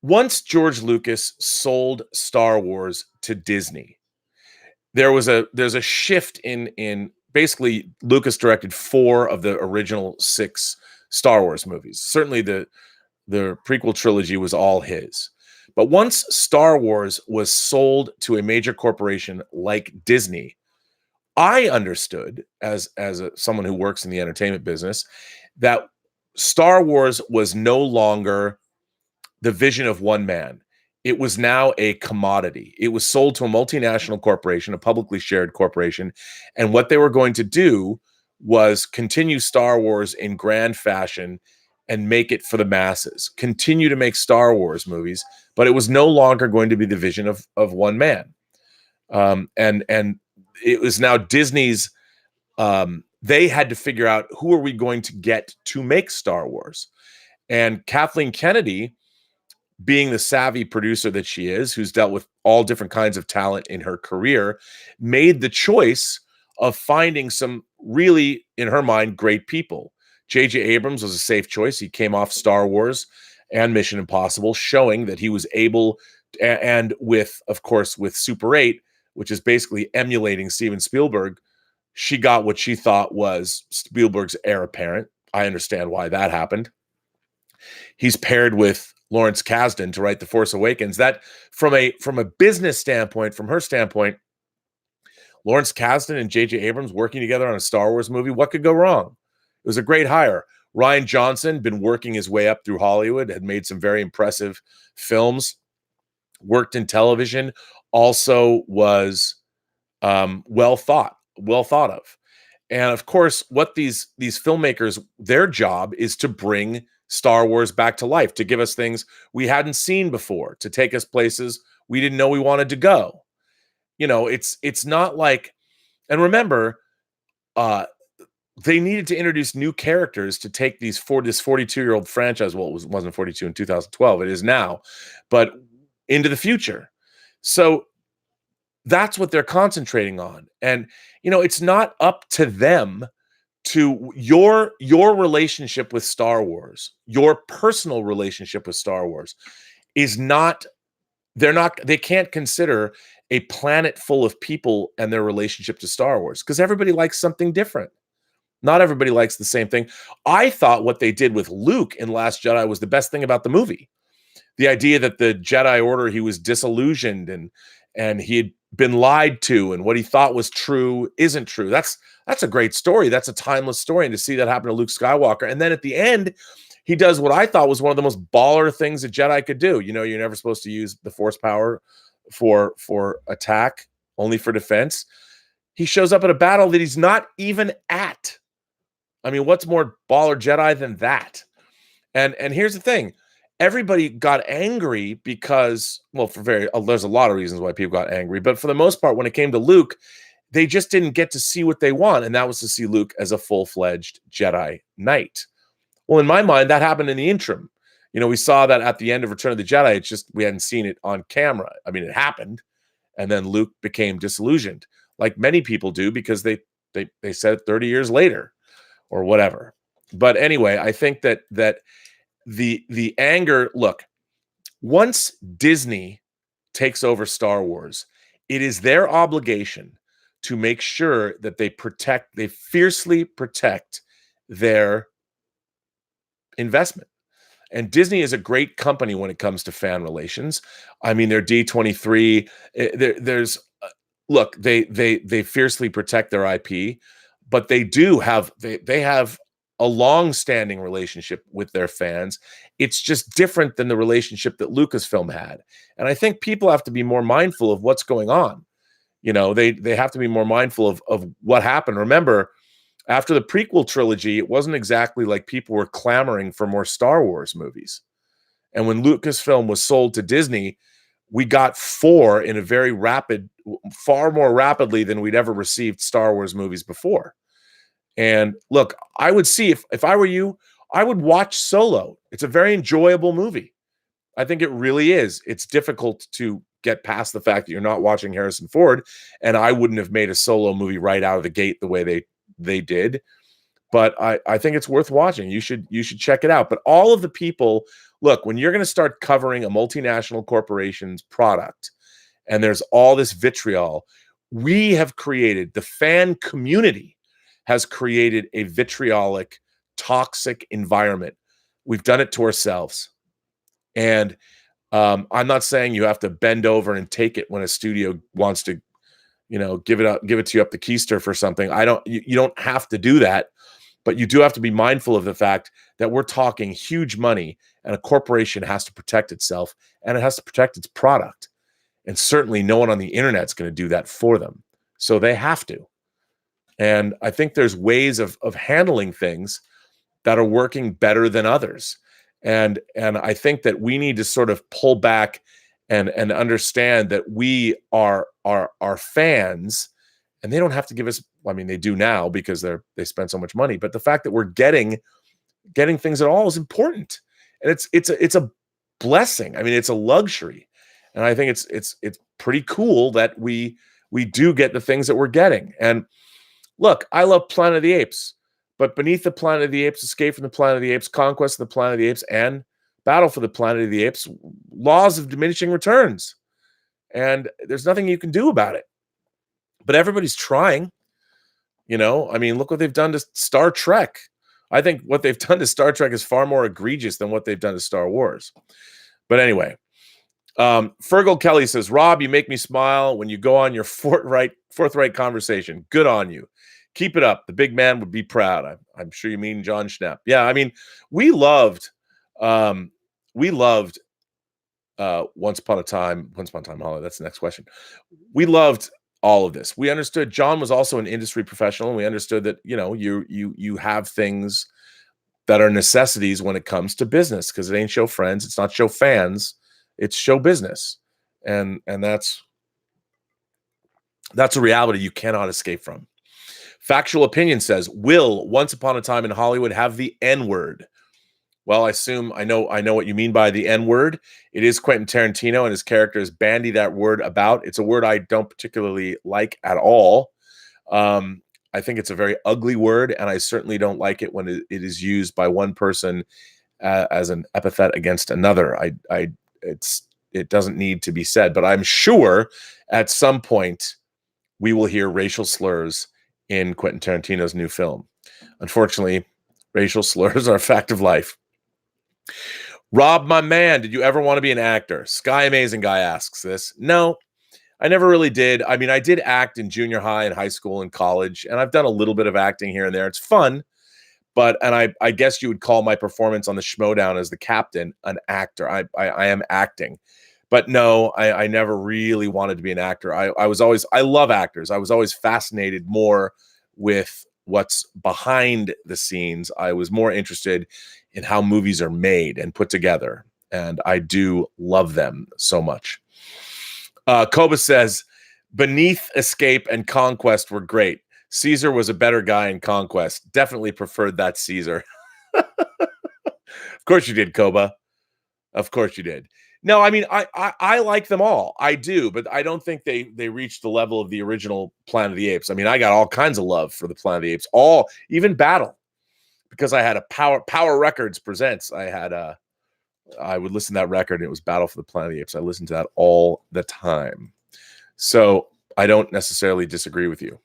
Once George Lucas sold Star Wars to Disney, there's a shift in basically Lucas directed 4 of the original 6 Star Wars movies. Certainly the prequel trilogy was all his. But once Star Wars was sold to a major corporation like Disney, I understood as someone who works in the entertainment business that Star Wars was no longer the vision of one man. It was now a commodity. It was sold to a multinational corporation, a publicly shared corporation, and what they were going to do was continue Star Wars in grand fashion and make it for the masses, continue to make Star Wars movies, but it was no longer going to be the vision of one man. And it was now Disney's, they had to figure out, who are we going to get to make Star Wars? And Kathleen Kennedy, being the savvy producer that she is, who's dealt with all different kinds of talent in her career, made the choice of finding some really, in her mind, great people. J.J. Abrams was a safe choice. He came off Star Wars and Mission Impossible, showing that he was able, and with, of course, with Super 8, which is basically emulating Steven Spielberg, she got what she thought was Spielberg's heir apparent. I understand why that happened. He's paired with Lawrence Kasdan to write The Force Awakens. That, from a business standpoint, from her standpoint, Lawrence Kasdan and J.J. Abrams working together on a Star Wars movie, what could go wrong? It was a great hire. Rian Johnson, been working his way up through Hollywood, had made some very impressive films, worked in television, also was well thought of. And of course, what these filmmakers, their job is to bring Star Wars back to life, to give us things we hadn't seen before, to take us places we didn't know we wanted to go. You know, it's not like, and remember, they needed to introduce new characters to take this 42-year-old franchise. Well, it wasn't 42 in 2012. It is now, but into the future. So that's what they're concentrating on. And, you know, it's not up to them to your relationship with Star Wars, your personal relationship with Star Wars is not, they can't consider a planet full of people and their relationship to Star Wars, because everybody likes something different. Not everybody likes the same thing. I thought what they did with Luke in Last Jedi was the best thing about the movie. The idea that the Jedi Order, he was disillusioned and he had been lied to, and what he thought was true isn't true. That's a great story. That's a timeless story. And to see that happen to Luke Skywalker. And then at the end, he does what I thought was one of the most baller things a Jedi could do. You know, you're never supposed to use the Force power for attack, only for defense. He shows up at a battle that he's not even at. I mean, what's more baller Jedi than that? And here's the thing. Everybody got angry because, well, there's a lot of reasons why people got angry, but for the most part, when it came to Luke, they just didn't get to see what they want, and that was to see Luke as a full-fledged Jedi Knight. Well, in my mind, that happened in the interim. You know, we saw that at the end of Return of the Jedi. It's just we hadn't seen it on camera. I mean, it happened, and then Luke became disillusioned, like many people do, because they said it 30 years later or whatever. But anyway, I think that the anger, look, once Disney takes over Star Wars, it is their obligation to make sure that they fiercely protect their investment. And Disney is a great company when it comes to fan relations. I mean, their D23, look, they fiercely protect their IP, but they have a long-standing relationship with their fans. It's just different than the relationship that Lucasfilm had. And I think people have to be more mindful of what's going on. You know, they have to be more mindful of what happened. Remember, after the prequel trilogy, it wasn't exactly like people were clamoring for more Star Wars movies. And when Lucasfilm was sold to Disney, we got 4 in a very far more rapidly than we'd ever received Star Wars movies before. And look, I would see, if I were you, I would watch Solo. It's a very enjoyable movie. I think it really is. It's difficult to get past the fact that you're not watching Harrison Ford, and I wouldn't have made a Solo movie right out of the gate the way they did. But I think it's worth watching. You should check it out. But all of the people, look, when you're going to start covering a multinational corporation's product, and there's all this vitriol, we have created, the fan community has created a vitriolic, toxic environment. We've done it to ourselves. And I'm not saying you have to bend over and take it when a studio wants to, you know, give it to you up the keister for something. You don't have to do that, but you do have to be mindful of the fact that we're talking huge money, and a corporation has to protect itself, and it has to protect its product. And certainly no one on the internet is going to do that for them. So they have to. And I think there's ways of handling things that are working better than others. And I think that we need to sort of pull back and understand that we are fans, and they don't have to give us, I mean, they do now because they spend so much money, but the fact that we're getting things at all is important. And it's a blessing. I mean, it's a luxury. And I think it's pretty cool that we do get the things that we're getting. And Look, I love Planet of the Apes, but beneath the Planet of the Apes, Escape from the Planet of the Apes, Conquest of the Planet of the Apes, and Battle for the Planet of the Apes, laws of diminishing returns. And there's nothing you can do about it. But everybody's trying. I mean, look what they've done to Star Trek. I think what they've done to Star Trek is far more egregious than what they've done to Star Wars. But anyway, Fergal Kelly says, Rob, you make me smile when you go on your forthright conversation. Good on you. Keep it up. The big man would be proud. I'm sure you mean John Schnapp. Yeah, I mean, we loved Once Upon a Time, Holly. That's the next question. We loved all of this. We understood John was also an industry professional, and we understood that, you have things that are necessities when it comes to business, because it ain't show friends, it's not show fans, it's show business. And that's a reality you cannot escape from. Factual Opinion says, will Once Upon a Time in Hollywood have the N-word? Well, I know what you mean by the N-word. It is Quentin Tarantino, and his characters bandy that word about. It's a word I don't particularly like at all. I think it's a very ugly word, and I certainly don't like it when it is used by one person as an epithet against another. It doesn't need to be said, but I'm sure at some point we will hear racial slurs in Quentin Tarantino's new film. Unfortunately, racial slurs are a fact of life. Rob, my man, did you ever want to be an actor? Sky Amazing Guy asks this. No, I never really did. I mean, I did act in junior high and high school and college, and I've done a little bit of acting here and there. It's fun, and I guess you would call my performance on the Schmodown as the captain an actor. I am acting. But no, I never really wanted to be an actor. I love actors. I was always fascinated more with what's behind the scenes. I was more interested in how movies are made and put together. And I do love them so much. Koba says, Beneath, Escape, and Conquest were great. Caesar was a better guy in Conquest. Definitely preferred that Caesar. Of course you did, Koba. Of course you did. No, I mean, I like them all. I do, but I don't think they reached the level of the original Planet of the Apes. I mean, I got all kinds of love for the Planet of the Apes, even Battle, because I had a Power Records presents. I would listen to that record, and it was Battle for the Planet of the Apes. I listened to that all the time. So I don't necessarily disagree with you.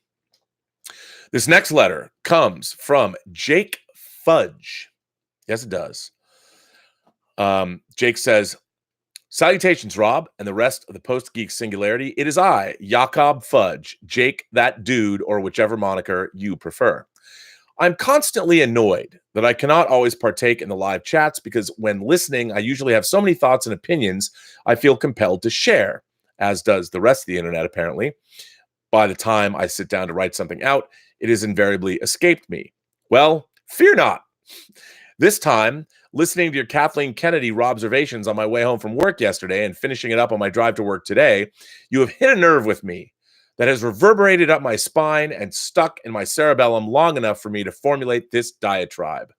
This next letter comes from Jake Fudge. Yes, it does. Jake says, salutations, Rob, and the rest of the Post-Geek Singularity. It is I, Jakob Fudge, Jake that dude, or whichever moniker you prefer. I'm constantly annoyed that I cannot always partake in the live chats because when listening, I usually have so many thoughts and opinions I feel compelled to share, as does the rest of the internet, apparently. By the time I sit down to write something out, it has invariably escaped me. Well, fear not. This time, listening to your Kathleen Kennedy Robservations on my way home from work yesterday and finishing it up on my drive to work today, you have hit a nerve with me that has reverberated up my spine and stuck in my cerebellum long enough for me to formulate this diatribe.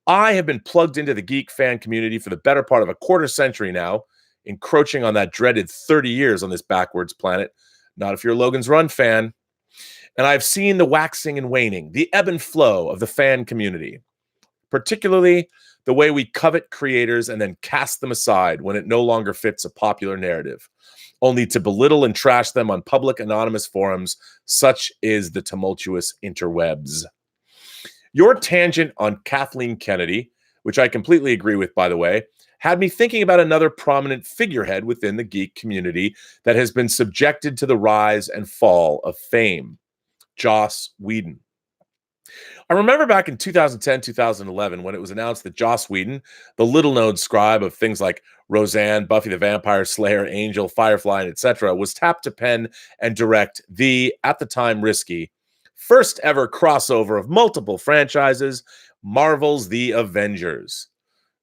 I have been plugged into the geek fan community for the better part of a quarter century now, encroaching on that dreaded 30 years on this backwards planet. Not if you're a Logan's Run fan. And I've seen the waxing and waning, the ebb and flow of the fan community, particularly the way we covet creators and then cast them aside when it no longer fits a popular narrative, only to belittle and trash them on public anonymous forums. Such is the tumultuous interwebs. Your tangent on Kathleen Kennedy, which I completely agree with, by the way, had me thinking about another prominent figurehead within the geek community that has been subjected to the rise and fall of fame, Joss Whedon. I remember back in 2010, 2011, when it was announced that Joss Whedon, the little-known scribe of things like Roseanne, Buffy the Vampire Slayer, Angel, Firefly, and etc., was tapped to pen and direct the, at the time risky, first ever crossover of multiple franchises, Marvel's The Avengers.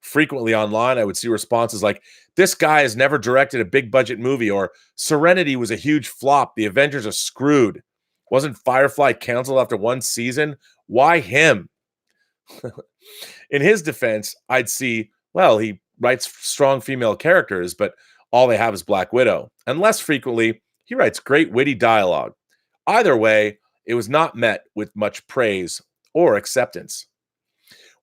Frequently online, I would see responses like, this guy has never directed a big-budget movie, or Serenity was a huge flop, the Avengers are screwed. Wasn't Firefly canceled after one season? Why him? In his defense, I'd see, well, he writes strong female characters, but all they have is Black Widow. And less frequently, he writes great witty dialogue. Either way, it was not met with much praise or acceptance.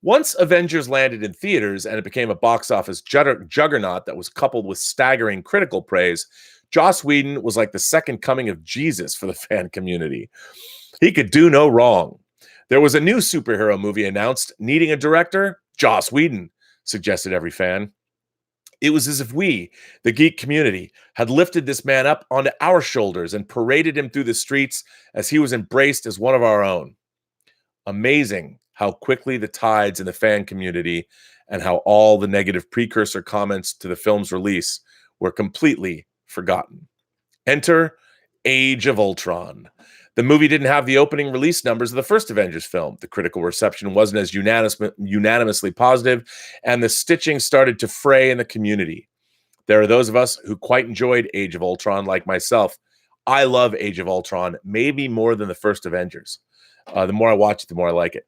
Once Avengers landed in theaters and it became a box office juggernaut that was coupled with staggering critical praise, Joss Whedon was like the second coming of Jesus for the fan community. He could do no wrong. There was a new superhero movie announced, needing a director. Joss Whedon, suggested every fan. It was as if we, the geek community, had lifted this man up onto our shoulders and paraded him through the streets as he was embraced as one of our own. Amazing how quickly the tides in the fan community and how all the negative precursor comments to the film's release were completely forgotten. Enter Age of Ultron. The movie didn't have the opening release numbers of the first Avengers film. The critical reception wasn't as unanimously positive, and the stitching started to fray in the community. There are those of us who quite enjoyed Age of Ultron, like myself. I love Age of Ultron, maybe more than the first Avengers. The more I watch it, the more I like it.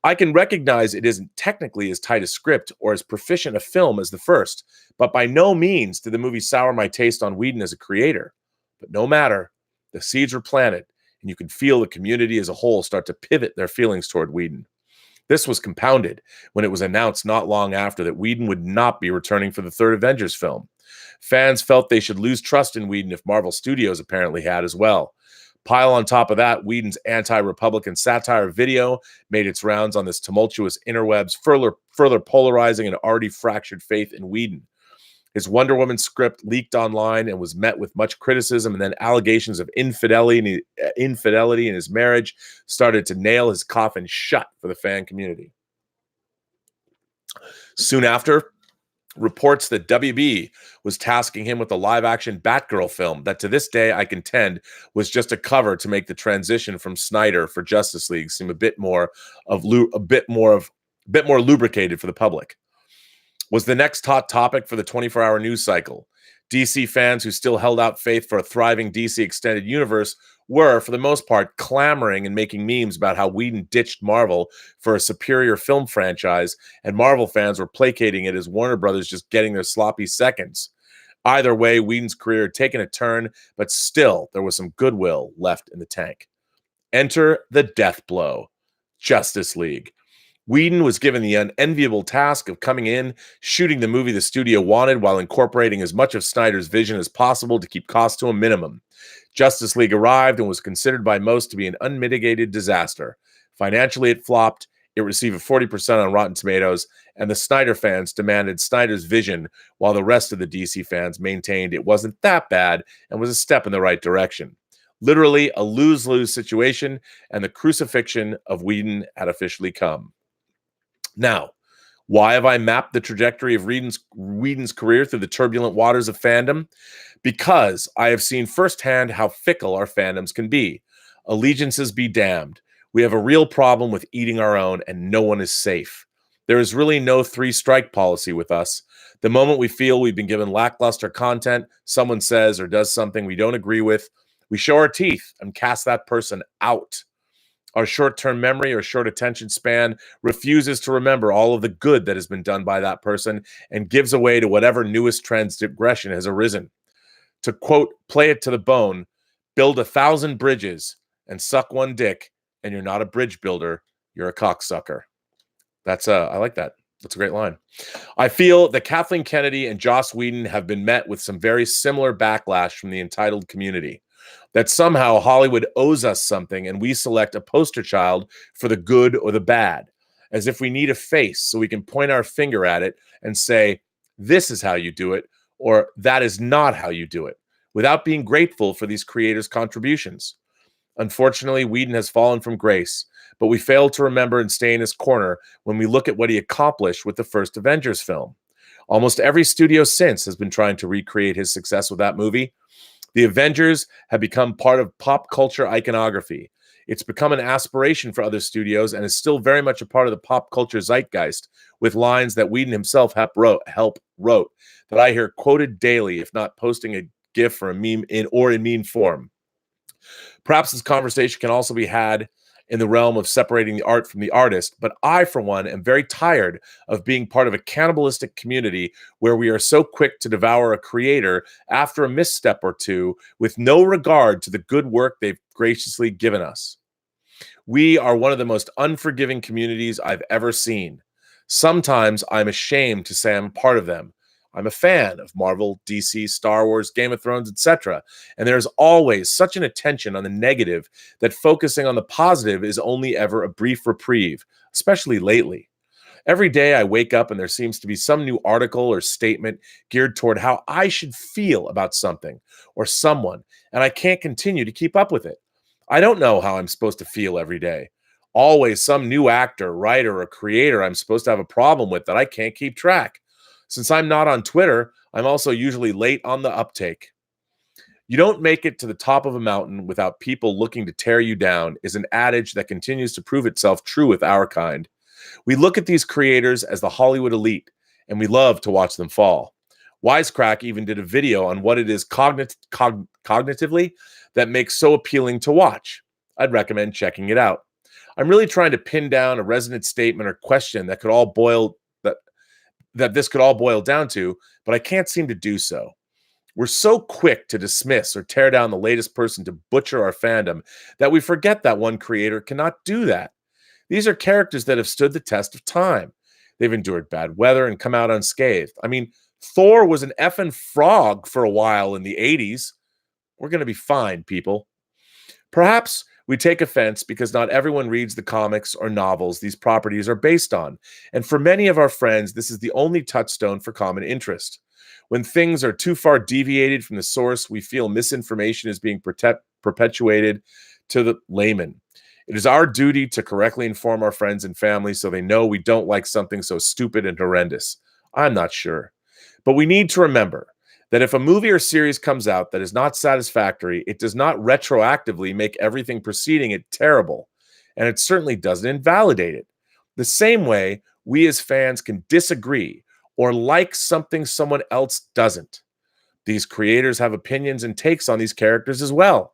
I can recognize it isn't technically as tight a script or as proficient a film as the first, but by no means did the movie sour my taste on Whedon as a creator. But no matter, the seeds were planted, and you can feel the community as a whole start to pivot their feelings toward Whedon. This was compounded when it was announced not long after that Whedon would not be returning for the third Avengers film. Fans felt they should lose trust in Whedon if Marvel Studios apparently had as well. Pile on top of that, Whedon's anti-Republican satire video made its rounds on this tumultuous interwebs, further polarizing an already fractured faith in Whedon. His Wonder Woman script leaked online and was met with much criticism, and then allegations of infidelity in his marriage started to nail his coffin shut for the fan community. Soon after, reports that WB was tasking him with a live-action Batgirl film that to this day I contend was just a cover to make the transition from Snyder for Justice League seem a bit more lubricated for the public. Was the next hot topic for the 24-hour news cycle. DC fans who still held out faith for a thriving DC extended universe were, for the most part, clamoring and making memes about how Whedon ditched Marvel for a superior film franchise, and Marvel fans were placating it as Warner Brothers just getting their sloppy seconds. Either way, Whedon's career had taken a turn, but still there was some goodwill left in the tank. Enter the death blow. Justice League. Whedon was given the unenviable task of coming in, shooting the movie the studio wanted while incorporating as much of Snyder's vision as possible to keep costs to a minimum. Justice League arrived and was considered by most to be an unmitigated disaster. Financially, it flopped. It received a 40% on Rotten Tomatoes, and the Snyder fans demanded Snyder's vision, while the rest of the DC fans maintained it wasn't that bad and was a step in the right direction. Literally a lose-lose situation, and the crucifixion of Whedon had officially come. Now, why have I mapped the trajectory of Whedon's career through the turbulent waters of fandom? Because I have seen firsthand how fickle our fandoms can be. Allegiances be damned. We have a real problem with eating our own, and no one is safe. There is really no three-strike policy with us. The moment we feel we've been given lackluster content, someone says or does something we don't agree with, we show our teeth and cast that person out. Our short-term memory or short attention span refuses to remember all of the good that has been done by that person and gives away to whatever newest transgression has arisen. To quote, play it to the bone, build 1,000 bridges and suck one dick, and you're not a bridge builder, you're a cocksucker. I like that. That's a great line. I feel that Kathleen Kennedy and Joss Whedon have been met with some very similar backlash from the entitled community. That somehow Hollywood owes us something and we select a poster child for the good or the bad, as if we need a face so we can point our finger at it and say, this is how you do it, or that is not how you do it, without being grateful for these creators' contributions. Unfortunately, Whedon has fallen from grace, but we fail to remember and stay in his corner when we look at what he accomplished with the first Avengers film. Almost every studio since has been trying to recreate his success with that movie. The Avengers have become part of pop culture iconography. It's become an aspiration for other studios and is still very much a part of the pop culture zeitgeist, with lines that Whedon himself helped wrote that I hear quoted daily, if not posting a GIF or a meme in meme form. Perhaps this conversation can also be had in the realm of separating the art from the artist, but I, for one, am very tired of being part of a cannibalistic community where we are so quick to devour a creator after a misstep or two with no regard to the good work they've graciously given us. We are one of the most unforgiving communities I've ever seen. Sometimes I'm ashamed to say I'm a part of them. I'm a fan of Marvel, DC, Star Wars, Game of Thrones, etc. And there's always such an attention on the negative that focusing on the positive is only ever a brief reprieve, especially lately. Every day I wake up and there seems to be some new article or statement geared toward how I should feel about something or someone, and I can't continue to keep up with it. I don't know how I'm supposed to feel every day. Always some new actor, writer, or creator I'm supposed to have a problem with that I can't keep track. Since I'm not on Twitter, I'm also usually late on the uptake. You don't make it to the top of a mountain without people looking to tear you down is an adage that continues to prove itself true with our kind. We look at these creators as the Hollywood elite, and we love to watch them fall. Wisecrack even did a video on what it is cognitively that makes so appealing to watch. I'd recommend checking it out. I'm really trying to pin down a resonant statement or question that this could all boil down to, but I can't seem to do so. We're so quick to dismiss or tear down the latest person to butcher our fandom that we forget that one creator cannot do that. These are characters that have stood the test of time. They've endured bad weather and come out unscathed. I mean, Thor was an effing frog for a while in the 80s. We're going to be fine, people. Perhaps we take offense because not everyone reads the comics or novels these properties are based on. And for many of our friends, this is the only touchstone for common interest. When things are too far deviated from the source, we feel misinformation is being perpetuated to the layman. It is our duty to correctly inform our friends and family so they know we don't like something so stupid and horrendous. I'm not sure. But we need to remember that if a movie or series comes out that is not satisfactory, it does not retroactively make everything preceding it terrible. And it certainly doesn't invalidate it. The same way, we as fans can disagree or like something someone else doesn't. These creators have opinions and takes on these characters as well.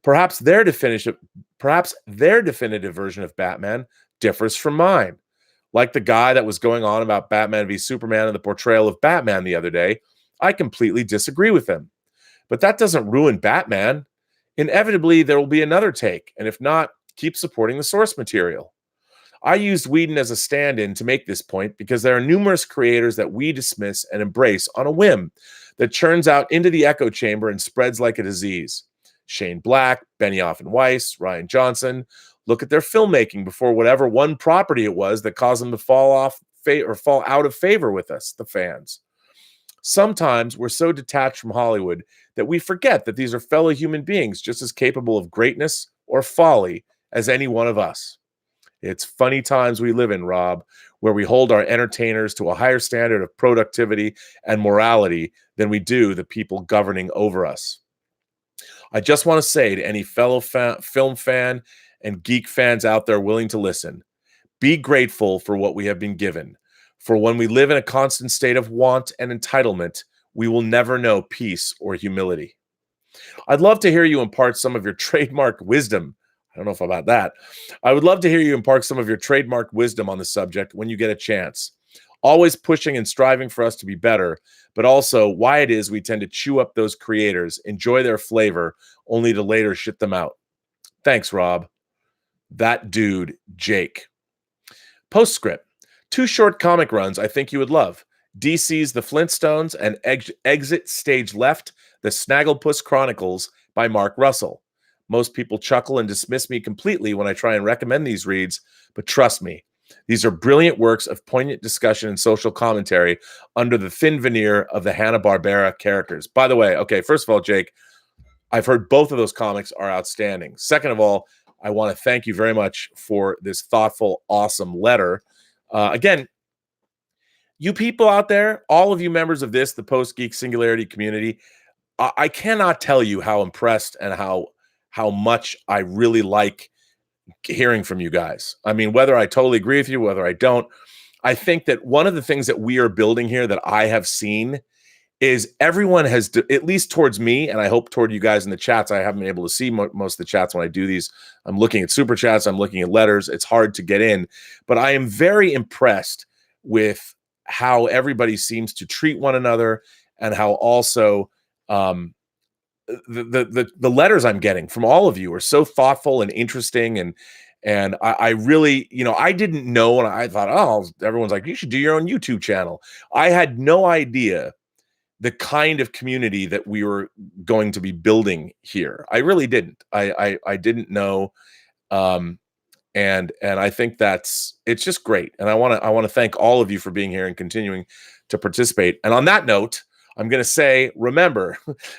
Perhaps their definitive version of Batman differs from mine. Like the guy that was going on about Batman v Superman and the portrayal of Batman the other day, I completely disagree with him. But that doesn't ruin Batman. Inevitably, there will be another take, and if not, keep supporting the source material. I used Whedon as a stand-in to make this point because there are numerous creators that we dismiss and embrace on a whim that churns out into the echo chamber and spreads like a disease. Shane Black, Benioff and Weiss, Rian Johnson. Look at their filmmaking before whatever one property it was that caused them to fall out of favor with us, the fans. Sometimes we're so detached from Hollywood that we forget that these are fellow human beings just as capable of greatness or folly as any one of us. It's funny times we live in, Rob, where we hold our entertainers to a higher standard of productivity and morality than we do the people governing over us. I just want to say to any fellow film fan and geek fans out there willing to listen, be grateful for what we have been given. For when we live in a constant state of want and entitlement, we will never know peace or humility. I'd love to hear you impart some of your trademark wisdom. I don't know if about that. I would love to hear you impart some of your trademark wisdom on the subject when you get a chance. Always pushing and striving for us to be better, but also why it is we tend to chew up those creators, enjoy their flavor, only to later shit them out. Thanks, Rob. That dude, Jake. Postscript. 2 short comic runs I think you would love. DC's The Flintstones and Exit Stage Left, The Snagglepuss Chronicles by Mark Russell. Most people chuckle and dismiss me completely when I try and recommend these reads, but trust me, these are brilliant works of poignant discussion and social commentary under the thin veneer of the Hanna-Barbera characters. By the way, okay, first of all, Jake, I've heard both of those comics are outstanding. Second of all, I want to thank you very much for this thoughtful, awesome letter. Again, you people out there, all of you members of the Post-Geek Singularity community, I cannot tell you how impressed and how much I really like hearing from you guys. I mean, whether I totally agree with you, whether I don't, I think that one of the things that we are building here that I have seen is everyone has, at least towards me, and I hope toward you guys in the chats. I haven't been able to see most of the chats when I do these. I'm looking at super chats. I'm looking at letters. It's hard to get in, but I am very impressed with how everybody seems to treat one another and how also the letters I'm getting from all of you are so thoughtful and interesting, And I really, I didn't know, and I thought, oh, everyone's like, you should do your own YouTube channel. I had no idea the kind of community that we were going to be building here. I really didn't. I didn't know. And I think it's just great. And I want to thank all of you for being here and continuing to participate. And on that note, I'm going to say, remember,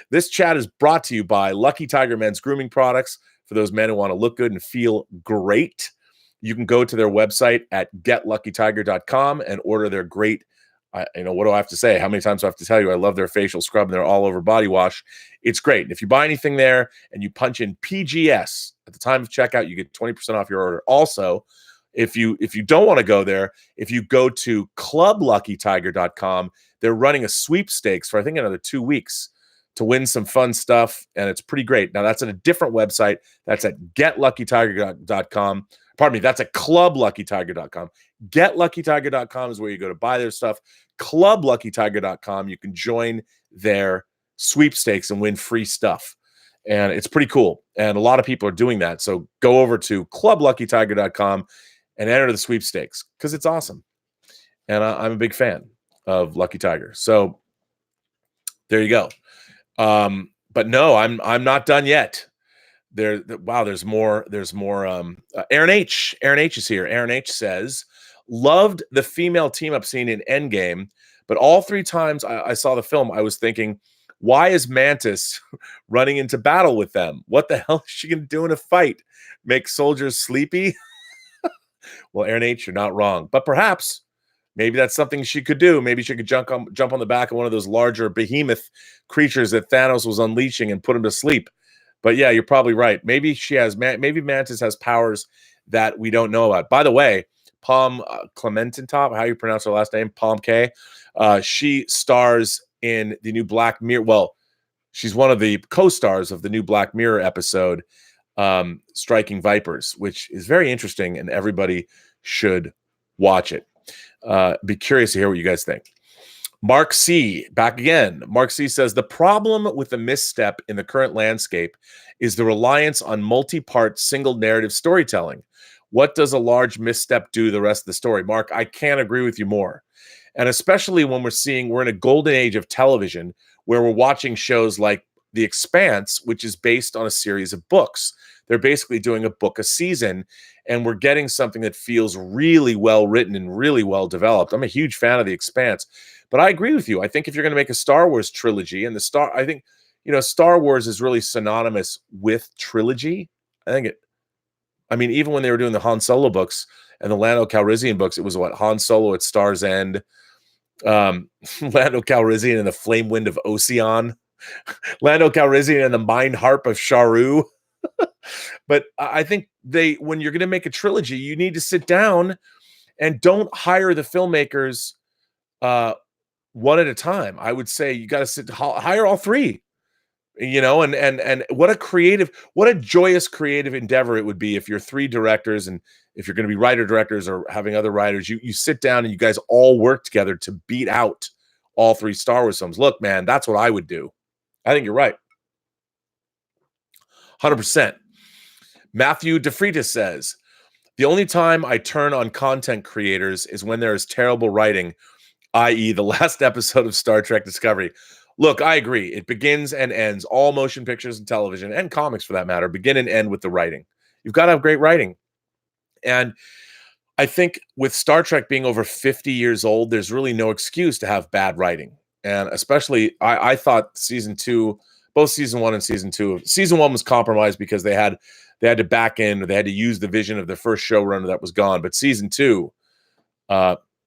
this chat is brought to you by Lucky Tiger Men's Grooming Products. For those men who want to look good and feel great, you can go to their website at getluckytiger.com and order their great, what do I have to say? How many times do I have to tell you? I love their facial scrub and their all over body wash. It's great. And if you buy anything there and you punch in PGS at the time of checkout, you get 20% off your order. Also, if you don't want to go there, if you go to clubluckytiger.com, they're running a sweepstakes for I think another 2 weeks to win some fun stuff, and it's pretty great. Now that's at a different website. That's at getluckytiger.com. Pardon me, that's at clubluckytiger.com. Getluckytiger.com is where you go to buy their stuff. Clubluckytiger.com, you can join their sweepstakes and win free stuff. And it's pretty cool. And a lot of people are doing that. So go over to clubluckytiger.com and enter the sweepstakes because it's awesome. And I'm a big fan of Lucky Tiger. So there you go. But no, I'm not done yet. Wow, there's more. Aaron H is here. Aaron H says, loved the female team up scene in Endgame, but all 3 times I saw the film, I was thinking, why is Mantis running into battle with them? What the hell is she going to do in a fight? Make soldiers sleepy? Well, Aaron H, you're not wrong, but perhaps maybe that's something she could do. Maybe she could jump on the back of one of those larger behemoth creatures that Thanos was unleashing and put him to sleep. But yeah, you're probably right. Maybe maybe Mantis has powers that we don't know about. By the way, Palm Clementintop, how you pronounce her last name, Palm K, she stars in the new Black Mirror. Well, she's one of the co-stars of the new Black Mirror episode, Striking Vipers, which is very interesting, and everybody should watch it. Be curious to hear what you guys think. Mark C, back again. Mark C says, the problem with the misstep in the current landscape is the reliance on multi-part single narrative storytelling. What does a large misstep do to the rest of the story? Mark, I can't agree with you more. And especially when we're in a golden age of television where we're watching shows like The Expanse, which is based on a series of books. They're basically doing a book a season, and we're getting something that feels really well written and really well developed. I'm a huge fan of The Expanse, but I agree with you. I think if you're going to make a Star Wars trilogy, and I think, Star Wars is really synonymous with trilogy. Even when they were doing the Han Solo books and the Lando Calrissian books, it was what? Han Solo at Star's End, Lando Calrissian and the Flame Wind of Ocean, Lando Calrissian and the Mind Harp of Sharu. But I think when you're going to make a trilogy, you need to sit down and don't hire the filmmakers one at a time. I would say you got to hire all 3. And what a joyous creative endeavor it would be if you're 3 directors, and if you're going to be writer directors or having other writers, you sit down and you guys all work together to beat out all 3 Star Wars films. Look, man, that's what I would do. I think you're right. 100%. Matthew DeFreitas says, the only time I turn on content creators is when there is terrible writing, i.e. the last episode of Star Trek Discovery. Look, I agree. It begins and ends. All motion pictures and television, and comics for that matter, begin and end with the writing. You've got to have great writing. And I think with Star Trek being over 50 years old, there's really no excuse to have bad writing. And especially, I thought season 2, both season 1 and season 2, season 1 was compromised because they had to back in, or they had to use the vision of the first showrunner that was gone. But season 2,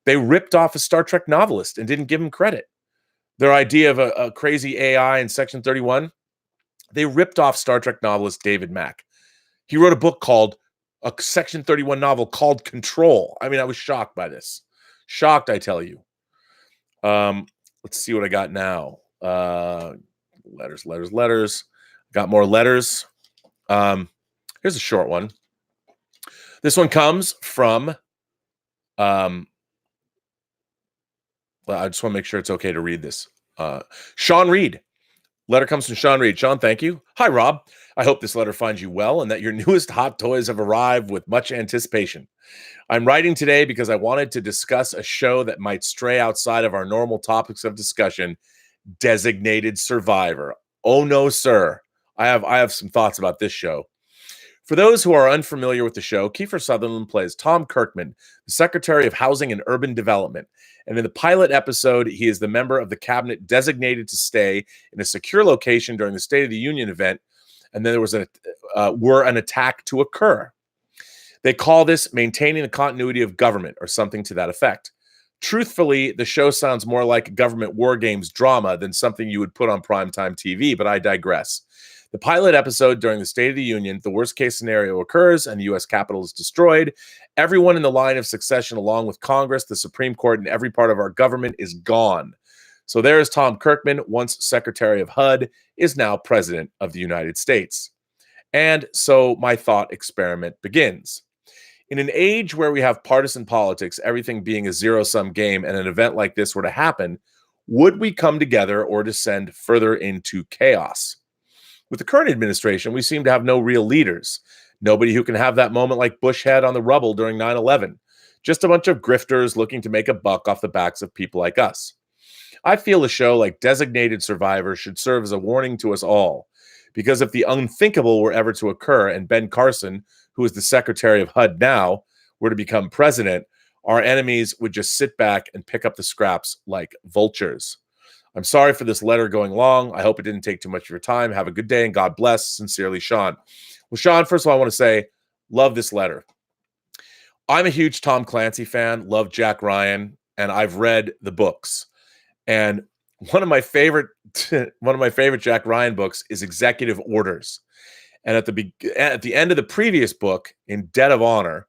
they ripped off a Star Trek novelist and didn't give him credit. Their idea of a crazy AI in Section 31, they ripped off Star Trek novelist David Mack. He wrote a Section 31 novel called Control. I was shocked by this. Shocked, I tell you. Let's see what I got now. Letters. Got more letters. Here's a short one. This one comes from I just want to make sure it's okay to read this. Sean Reed. Letter comes from Sean Reed. Sean, thank you. Hi, Rob. I hope this letter finds you well and that your newest hot toys have arrived with much anticipation. I'm writing today because I wanted to discuss a show that might stray outside of our normal topics of discussion, Designated Survivor. Oh no, sir. I have some thoughts about this show. For those who are unfamiliar with the show, Kiefer Sutherland plays Tom Kirkman, the Secretary of Housing and Urban Development. And in the pilot episode, he is the member of the cabinet designated to stay in a secure location during the State of the Union event. And then there was an attack to occur. They call this maintaining the continuity of government or something to that effect. Truthfully, the show sounds more like a government war games drama than something you would put on primetime TV, but I digress. The pilot episode during the State of the Union, the worst case scenario occurs and the U.S. Capitol is destroyed. Everyone in the line of succession, along with Congress, the Supreme Court, and every part of our government is gone. So there is Tom Kirkman, once Secretary of HUD, is now President of the United States. And so my thought experiment begins. In an age where we have partisan politics, everything being a zero-sum game, and an event like this were to happen, would we come together or descend further into chaos? With the current administration, we seem to have no real leaders. Nobody who can have that moment like Bush had on the rubble during 9/11. Just a bunch of grifters looking to make a buck off the backs of people like us. I feel a show like Designated Survivor should serve as a warning to us all. Because if the unthinkable were ever to occur and Ben Carson, who is the Secretary of HUD now, were to become president, our enemies would just sit back and pick up the scraps like vultures. I'm sorry for this letter going long. I hope it didn't take too much of your time. Have a good day and God bless. Sincerely, Sean. Well, Sean, first of all, I want to say, love this letter. I'm a huge Tom Clancy fan, love Jack Ryan, and I've read the books. And one of my favorite Jack Ryan books is Executive Orders. And at the end of the previous book, in Debt of Honor,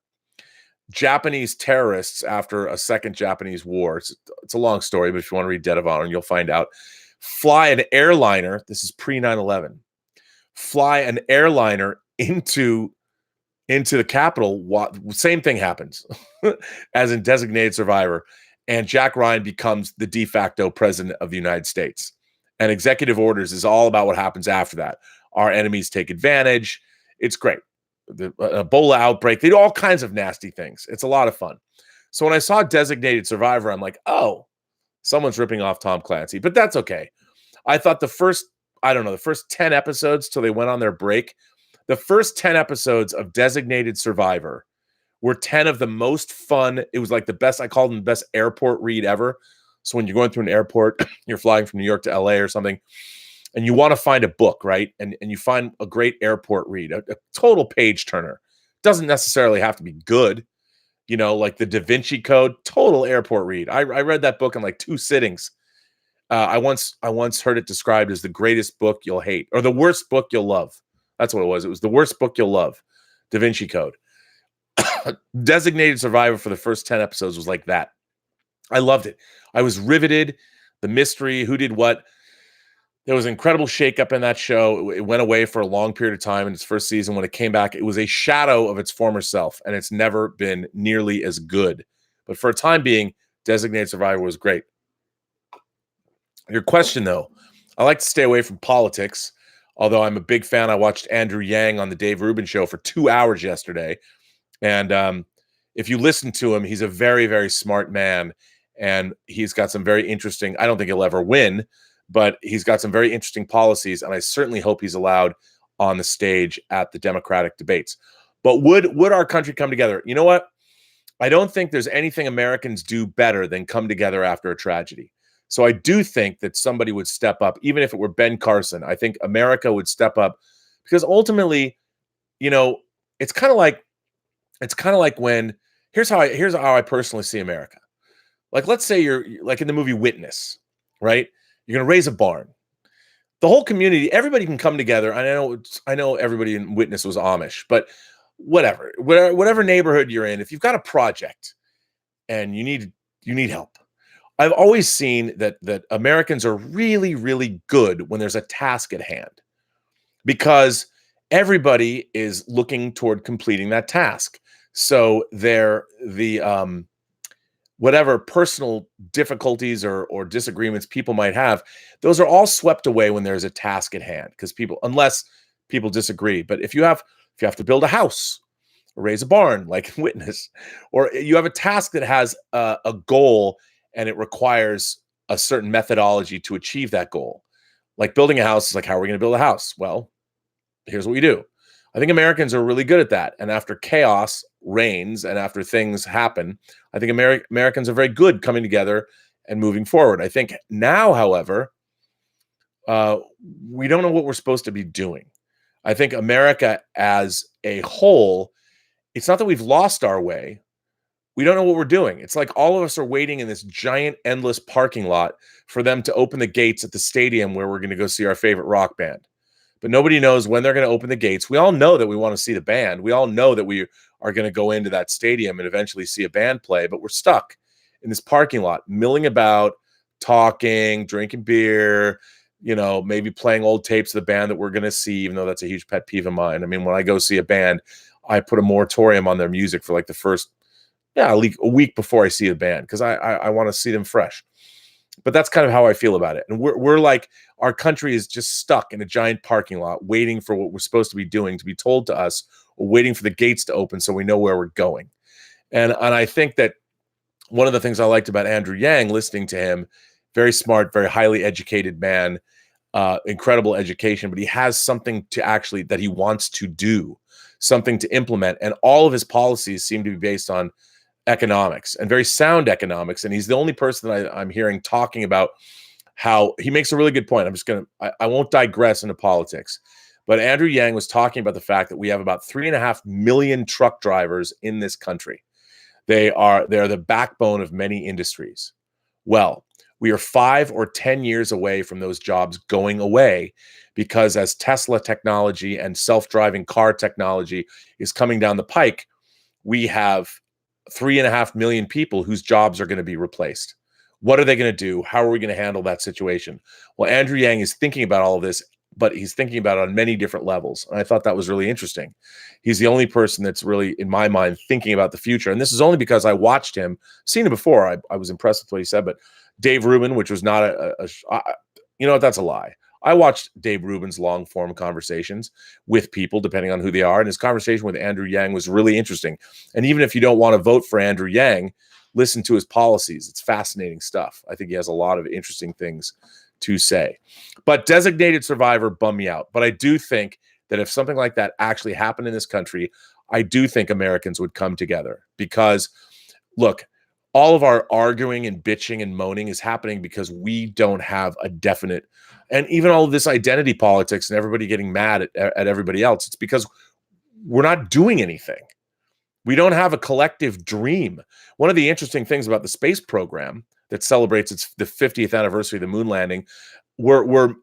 Japanese terrorists, after a second Japanese war, it's a long story, but if you want to read Debt of Honor, you'll find out, fly an airliner, this is pre-9/11, fly an airliner into the Capitol. Same thing happens as in Designated Survivor, and Jack Ryan becomes the de facto president of the United States. And Executive Orders is all about what happens after that. Our enemies take advantage. It's great. The Ebola outbreak, they do all kinds of nasty things. It's a lot of fun. So when I saw Designated Survivor, I'm like, oh, someone's ripping off Tom Clancy, but that's okay. I thought the first 10 episodes till they went on their break, the first 10 episodes of Designated Survivor were 10 of the most fun. It was like the best, I called them the best airport read ever. So when you're going through an airport, you're flying from New York to LA or something, and you want to find a book, right? And you find a great airport read, a total page turner. Doesn't necessarily have to be good, like the Da Vinci Code, total airport read. I read that book in like 2 sittings. I once heard it described as the greatest book you'll hate, or the worst book you'll love. That's what it was. It was the worst book you'll love, Da Vinci Code. Designated Survivor for the first 10 episodes was like that. I loved it. I was riveted. The mystery, who did what. There was an incredible shakeup in that show. It went away for a long period of time in its first season. When it came back, it was a shadow of its former self, and it's never been nearly as good. But for a time being, Designated Survivor was great. Your question, though, I like to stay away from politics, although I'm a big fan. I watched Andrew Yang on the Dave Rubin Show for 2 hours yesterday. And if you listen to him, he's a very, very smart man, and he's got some very interesting, I don't think he'll ever win, but he's got some very interesting policies, and I certainly hope he's allowed on the stage at the Democratic debates. But would our country come together? You know what? I don't think there's anything Americans do better than come together after a tragedy. So I do think that somebody would step up, even if it were Ben Carson. I think America would step up, because ultimately, it's kind of like when here's how I personally see America. Like, let's say you're like in the movie Witness, right? You're going to raise a barn. The whole community, everybody can come together. I know everybody in Witness was Amish, but whatever neighborhood you're in, if you've got a project and you need help, I've always seen that Americans are really, really good when there's a task at hand, because everybody is looking toward completing that task. So whatever personal difficulties or disagreements people might have, those are all swept away when there's a task at hand, because unless people disagree. But if you have to build a house or raise a barn, like Witness, or you have a task that has a goal and it requires a certain methodology to achieve that goal, like building a house is like, how are we going to build a house? Well, here's what we do. I think Americans are really good at that. And after chaos reigns and after things happen, I think Americans are very good coming together and moving forward. I think now, however, we don't know what we're supposed to be doing. I think America as a whole, it's not that we've lost our way. We don't know what we're doing. It's like all of us are waiting in this giant, endless parking lot for them to open the gates at the stadium where we're going to go see our favorite rock band. But nobody knows when they're going to open the gates. We all know that we want to see the band. We all know that we are going to go into that stadium and eventually see a band play, but we're stuck in this parking lot, milling about, talking, drinking beer, maybe playing old tapes of the band that we're going to see, even though that's a huge pet peeve of mine. I mean, when I go see a band, I put a moratorium on their music for like the first, a week before I see a band, because I want to see them fresh. But that's kind of how I feel about it. And we're like, our country is just stuck in a giant parking lot waiting for what we're supposed to be doing to be told to us, or waiting for the gates to open so we know where we're going. And I think that one of the things I liked about Andrew Yang, listening to him, very smart, very highly educated man, incredible education, but he has something to actually that he wants to do, something to implement. And all of his policies seem to be based on economics, and very sound economics. And he's the only person that I'm hearing talking about how he makes a really good point. I won't digress into politics, but Andrew Yang was talking about the fact that we have about 3.5 million truck drivers in this country. They're the backbone of many industries. Well, we are 5 or 10 years away from those jobs going away, because as Tesla technology and self-driving car technology is coming down the pike, we have 3.5 million people whose jobs are going to be replaced. What are they going to do? How are we going to handle that situation? Well, Andrew Yang is thinking about all of this, but he's thinking about it on many different levels. And I thought that was really interesting. He's the only person that's really, in my mind, thinking about the future. And this is only because I watched him, seen him before. I was impressed with what he said, but Dave Rubin, which was not that's a lie. I watched Dave Rubin's long form conversations with people, depending on who they are. And his conversation with Andrew Yang was really interesting. And even if you don't want to vote for Andrew Yang, listen to his policies. It's fascinating stuff. I think he has a lot of interesting things to say. But designated survivor bummed me out. But I do think that if something like that actually happened in this country, I do think Americans would come together, because, look, all of our arguing and bitching and moaning is happening because we don't have a definite, and even all of this identity politics and everybody getting mad at everybody else, it's because we're not doing anything. We don't have a collective dream. One of the interesting things about the space program that celebrates the 50th anniversary of the moon landing, we're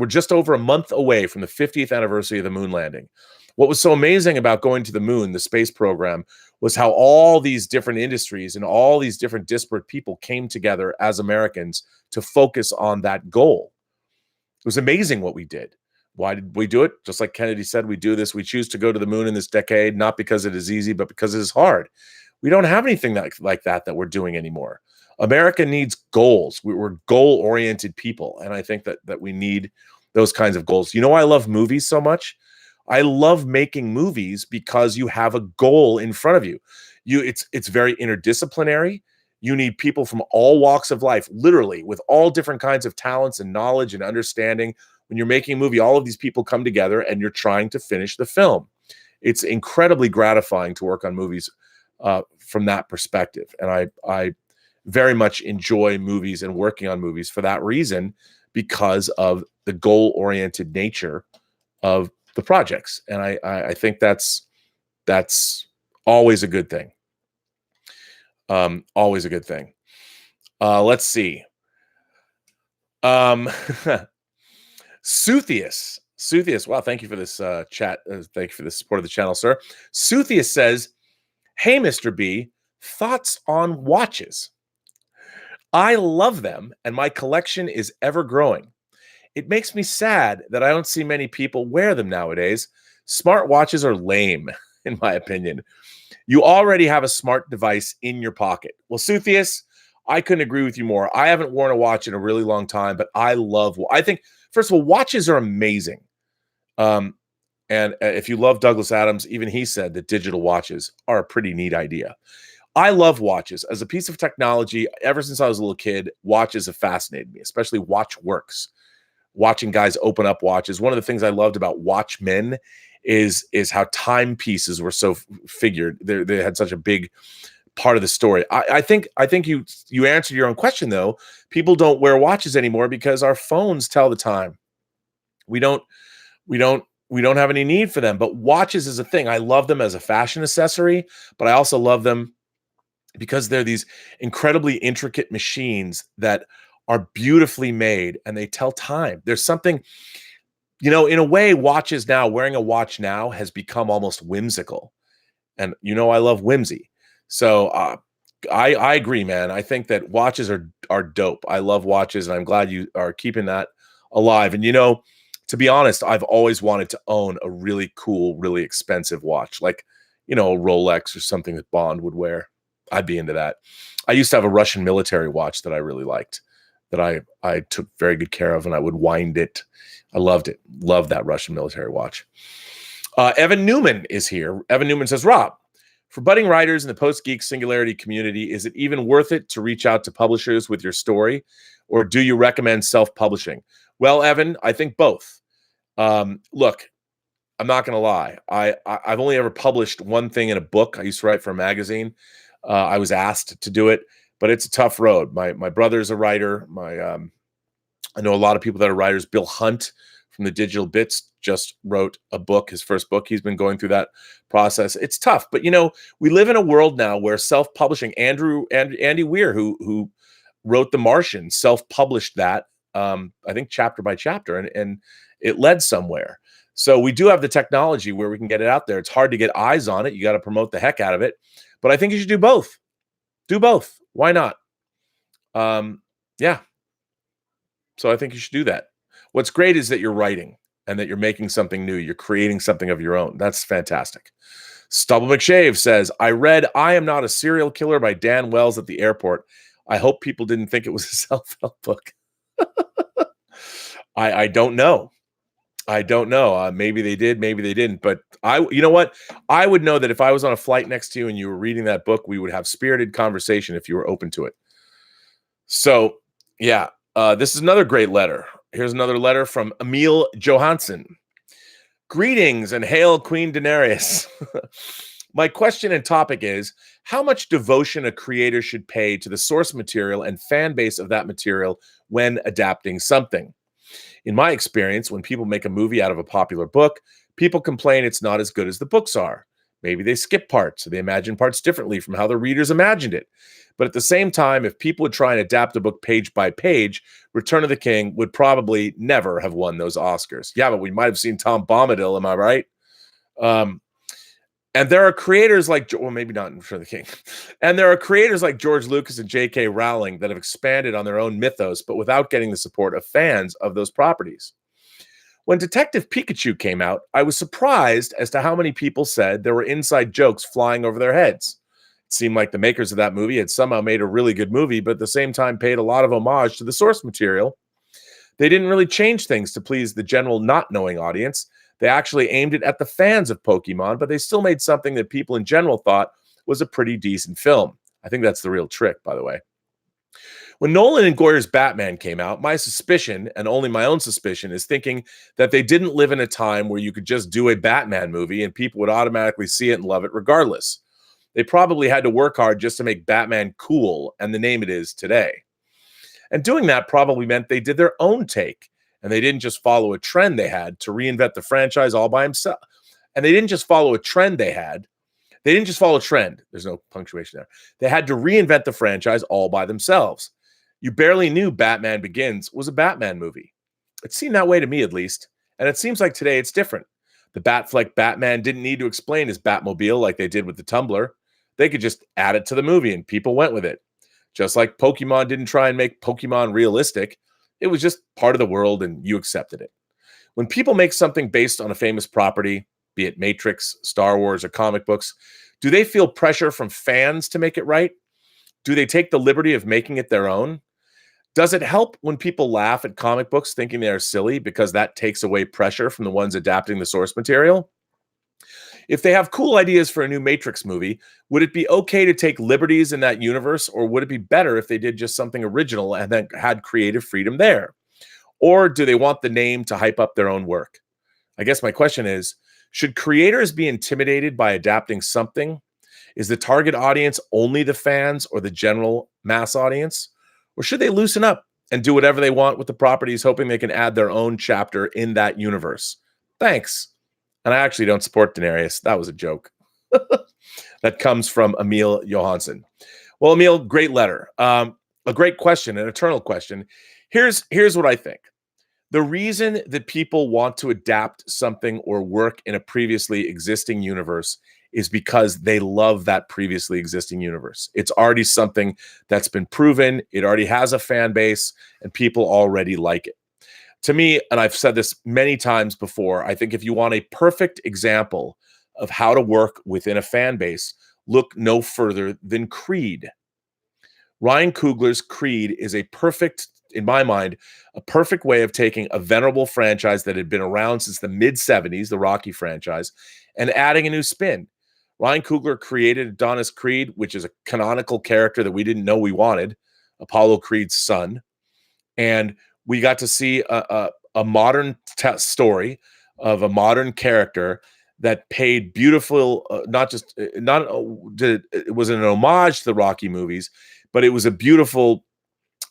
just over a month away from the 50th anniversary of the moon landing. What was so amazing about going to the moon, the space program, was how all these different industries and all these different disparate people came together as Americans to focus on that goal. It was amazing what we did. Why did we do it? Just like Kennedy said, we do this. We choose to go to the moon in this decade, not because it is easy, but because it is hard. We don't have anything like that we're doing anymore. America needs goals. We're goal-oriented people, and I think that we need those kinds of goals. You know why I love movies so much? I love making movies because you have a goal in front of you. It's very interdisciplinary. You need people from all walks of life, literally, with all different kinds of talents and knowledge and understanding. When you're making a movie, all of these people come together and you're trying to finish the film. It's incredibly gratifying to work on movies from that perspective. And I very much enjoy movies and working on movies for that reason, because of the goal-oriented nature of the projects. And I think that's always a good thing. Always a good thing. Let's see. Suthius, wow, thank you for this chat. Thank you for the support of the channel, sir. Suthius says, hey, Mr. B, thoughts on watches? I love them, and my collection is ever growing. It makes me sad that I don't see many people wear them nowadays. Smart watches are lame, in my opinion. You already have a smart device in your pocket. Well, Suthius, I couldn't agree with you more. I haven't worn a watch in a really long time, but I think, first of all, watches are amazing. And if you love Douglas Adams, even he said that digital watches are a pretty neat idea. I love watches. As a piece of technology, ever since I was a little kid, watches have fascinated me, especially watch works. Watching guys open up watches. One of the things I loved about Watchmen is how timepieces were so figured. They had such a big part of the story. I think you answered your own question though. People don't wear watches anymore because our phones tell the time. We don't have any need for them, but watches is a thing. I love them as a fashion accessory, but I also love them because they're these incredibly intricate machines that are beautifully made and they tell time. There's something, in a way, wearing a watch now has become almost whimsical. And I love whimsy. So I agree, man. I think that watches are dope. I love watches, and I'm glad you are keeping that alive. And to be honest, I've always wanted to own a really cool, really expensive watch, like a Rolex or something that Bond would wear. I'd be into that. I used to have a Russian military watch that I really liked, that I took very good care of, and I would wind it. I loved it. Loved that Russian military watch. Evan Newman is here. Evan Newman says, Rob, for budding writers in the Post-Geek Singularity community, is it even worth it to reach out to publishers with your story, or do you recommend self-publishing? Well, Evan, I think both. Look, I'm not going to lie. I've only ever published one thing in a book. I used to write for a magazine. I was asked to do it, but it's a tough road. My brother's a writer. I know a lot of people that are writers. Bill Hunt from the Digital Bits just wrote a book, his first book. He's been going through that process. It's tough, but we live in a world now where self-publishing. Andy Weir, who wrote The Martian, self-published that. I think chapter by chapter, and it led somewhere. So we do have the technology where we can get it out there. It's hard to get eyes on it. You got to promote the heck out of it. But I think you should do both. Do both. Why not? Yeah. So I think you should do that. What's great is that you're writing and that you're making something new. You're creating something of your own. That's fantastic. Stubble McShave says, I read I Am Not a Serial Killer by Dan Wells at the airport. I hope people didn't think it was a self-help book. I don't know. I don't know. Maybe they did, maybe they didn't. But you know what? I would know that if I was on a flight next to you and you were reading that book, we would have spirited conversation if you were open to it. So, yeah, this is another great letter. Here's another letter from Emil Johansson. Greetings and hail Queen Daenerys. My question and topic is, how much devotion a creator should pay to the source material and fan base of that material when adapting something? In my experience, when people make a movie out of a popular book, people complain it's not as good as the books are. Maybe they skip parts, or they imagine parts differently from how the readers imagined it. But at the same time, if people would try and adapt a book page by page, Return of the King would probably never have won those Oscars. Yeah, but we might have seen Tom Bombadil, am I right? And there are creators like, well, maybe not in Return of the King. And there are creators like George Lucas and J.K. Rowling that have expanded on their own mythos, but without getting the support of fans of those properties. When Detective Pikachu came out, I was surprised as to how many people said there were inside jokes flying over their heads. It seemed like the makers of that movie had somehow made a really good movie, but at the same time paid a lot of homage to the source material. They didn't really change things to please the general not knowing audience. They actually aimed it at the fans of Pokemon, but they still made something that people in general thought was a pretty decent film. I think that's the real trick, by the way. When Nolan and Goyer's Batman came out, my suspicion, and only my own suspicion, is thinking that they didn't live in a time where you could just do a Batman movie and people would automatically see it and love it regardless. They probably had to work hard just to make Batman cool and the name it is today. And doing that probably meant they did their own take, and they didn't just follow a trend they had to reinvent the franchise all by himself. And they didn't just follow a trend they had. They didn't just follow a trend. There's no punctuation there. They had to reinvent the franchise all by themselves. You barely knew Batman Begins was a Batman movie. It seemed that way to me, at least. And it seems like today it's different. The Batfleck Batman didn't need to explain his Batmobile like they did with the Tumblr. They could just add it to the movie and people went with it. Just like Pokemon didn't try and make Pokemon realistic. It was just part of the world and you accepted it. When people make something based on a famous property, be it Matrix, Star Wars, or comic books, Do they feel pressure from fans to make it right? Do they take the liberty of making it their own? Does it help when people laugh at comic books thinking they are silly because that takes away pressure from the ones adapting the source material? If they have cool ideas for a new Matrix movie, would it be okay to take liberties in that universe, or would it be better if they did just something original and then had creative freedom there? Or do they want the name to hype up their own work? I guess my question is, should creators be intimidated by adapting something? Is the target audience only the fans or the general mass audience? Or should they loosen up and do whatever they want with the properties, hoping they can add their own chapter in that universe? Thanks. And I actually don't support Daenerys. That was a joke. That comes from Emil Johansson. Well, Emil, great letter. A great question, an eternal question. Here's what I think. The reason that people want to adapt something or work in a previously existing universe is because they love that previously existing universe. It's already something that's been proven. It already has a fan base, and people already like it. To me, and I've said this many times before, I think if you want a perfect example of how to work within a fan base, look no further than Creed. Ryan Coogler's Creed is a perfect, in my mind, a perfect way of taking a venerable franchise that had been around since the mid-70s, the Rocky franchise, and adding a new spin. Ryan Coogler created Adonis Creed, which is a canonical character that we didn't know we wanted, Apollo Creed's son. And we got to see a modern story of a modern character that paid beautiful, it was an homage to the Rocky movies, but it was a beautiful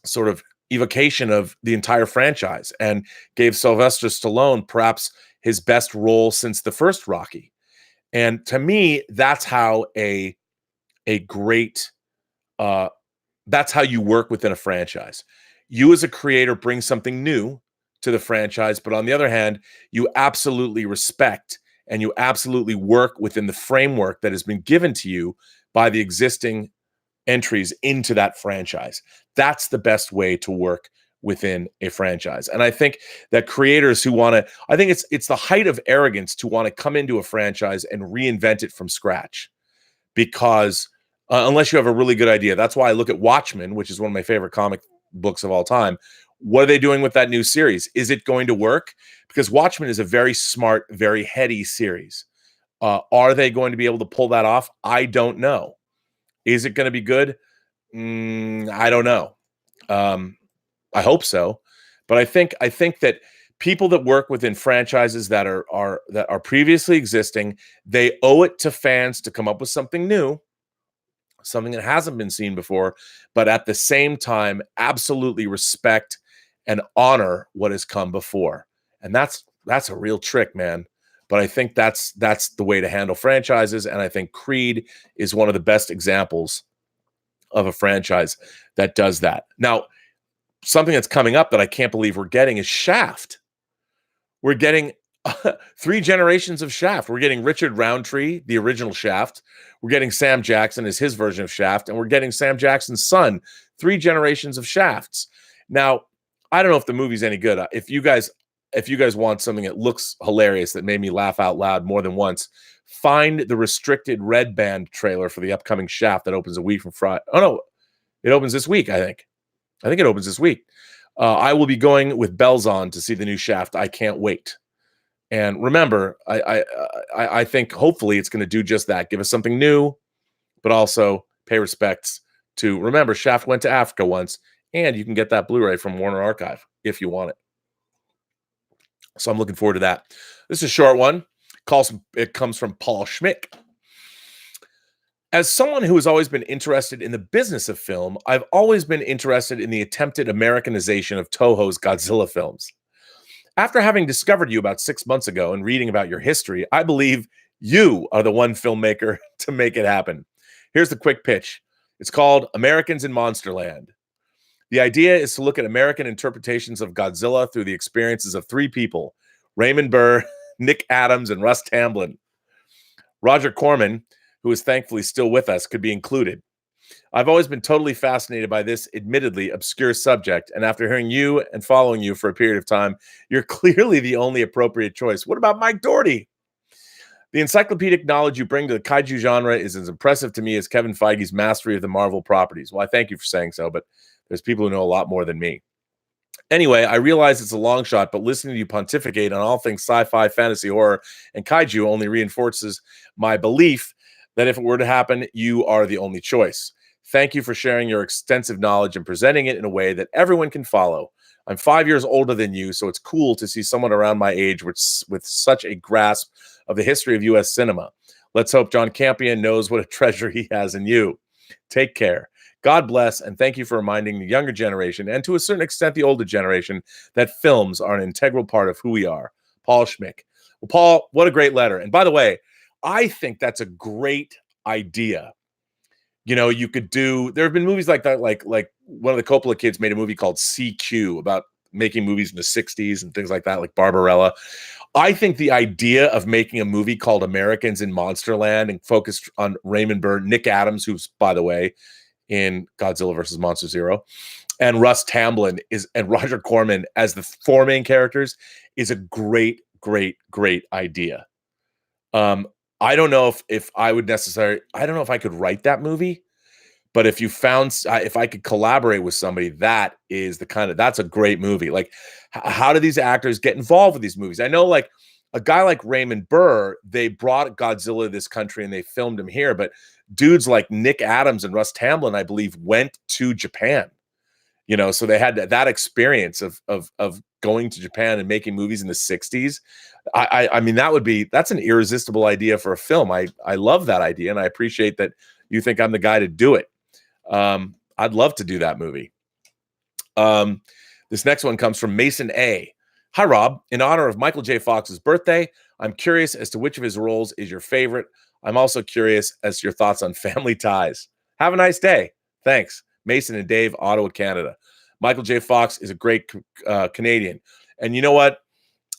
sort of evocation of the entire franchise and gave Sylvester Stallone perhaps his best role since the first Rocky. And to me, that's how a great, that's how you work within a franchise. You as a creator bring something new to the franchise, but on the other hand, you absolutely respect and you absolutely work within the framework that has been given to you by the existing entries into that franchise. That's the best way to work within a franchise. And I think that creators who want to, I think it's the height of arrogance to want to come into a franchise and reinvent it from scratch, because unless you have a really good idea. That's why I look at Watchmen, which is one of my favorite comic books of all time. What are they doing with that new series? Is it going to work? Because Watchmen is a very smart, very heady series. Are they going to be able to pull that off? I don't know. Is it going to be good? I don't know. I hope so, but I think that people that work within franchises that are previously existing, they owe it to fans to come up with something new, something that hasn't been seen before, but at the same time, absolutely respect and honor what has come before. And that's a real trick, man. But I think that's the way to handle franchises, and I think Creed is one of the best examples of a franchise that does that. Now, something that's coming up that I can't believe we're getting is Shaft. We're getting 3 generations of Shaft. We're getting Richard Roundtree, the original Shaft. We're getting Sam Jackson as his version of Shaft, and we're getting Sam Jackson's son. 3 generations of Shafts. Now, I don't know if the movie's any good. If you guys want something that looks hilarious, that made me laugh out loud more than once, find the restricted Red Band trailer for the upcoming Shaft that opens a week from Friday. Oh no, it opens this week, I think. I think it opens this week. I will be going with bells on to see the new Shaft. I can't wait. And remember, I think hopefully it's going to do just that. Give us something new, but also pay respects to, remember, Shaft went to Africa once, and you can get that Blu-ray from Warner Archive if you want it. So I'm looking forward to that. This is a short one. It comes from Paul Schmick. As someone who has always been interested in the business of film, I've always been interested in the attempted Americanization of Toho's Godzilla films. After having discovered you about 6 months ago and reading about your history, I believe you are the one filmmaker to make it happen. Here's the quick pitch. It's called Americans in Monsterland. The idea is to look at American interpretations of Godzilla through the experiences of 3 people, Raymond Burr, Nick Adams, and Russ Tamblyn. Roger Corman, who is thankfully still with us, could be included. I've always been totally fascinated by this admittedly obscure subject, and after hearing you and following you for a period of time, you're clearly the only appropriate choice. What about Mike Doherty? The encyclopedic knowledge you bring to the kaiju genre is as impressive to me as Kevin Feige's mastery of the Marvel properties. Well, I thank you for saying so, but there's people who know a lot more than me. Anyway, I realize it's a long shot, but listening to you pontificate on all things sci-fi, fantasy, horror, and kaiju only reinforces my belief that if it were to happen, you are the only choice. Thank you for sharing your extensive knowledge and presenting it in a way that everyone can follow. I'm 5 years older than you, so it's cool to see someone around my age with such a grasp of the history of U.S. cinema. Let's hope John Campion knows what a treasure he has in you. Take care. God bless, and thank you for reminding the younger generation, and to a certain extent the older generation, that films are an integral part of who we are. Paul Schmick. Well, Paul, what a great letter. And by the way, I think that's a great idea. You know, you could do, there have been movies like that, like one of the Coppola kids made a movie called CQ about making movies in the 60s and things like that, like Barbarella. I think the idea of making a movie called Americans in Monsterland and focused on Raymond Burr, Nick Adams, who's, by the way, in Godzilla versus Monster Zero, and Russ Tamblyn and Roger Corman as the four main characters is a great idea. I don't know if I would necessarily, I don't know if I could write that movie, but if you found, if I could collaborate with somebody, that is the kind of, that's a great movie. Like, how do these actors get involved with these movies? I know, like, a guy like Raymond Burr, they brought Godzilla to this country and they filmed him here, but dudes like Nick Adams and Russ Tamblyn, I believe, went to Japan. You know, so they had that experience of going to Japan and making movies in the 60s. I mean, that's an irresistible idea for a film. I love that idea, and I appreciate that you think I'm the guy to do it. I'd love to do that movie. This next one comes from Mason A. Hi, Rob. In honor of Michael J. Fox's birthday, I'm curious as to which of his roles is your favorite. I'm also curious as to your thoughts on Family Ties. Have a nice day. Thanks. Mason and Dave, Ottawa, Canada. Michael J. Fox is a great Canadian. And you know what?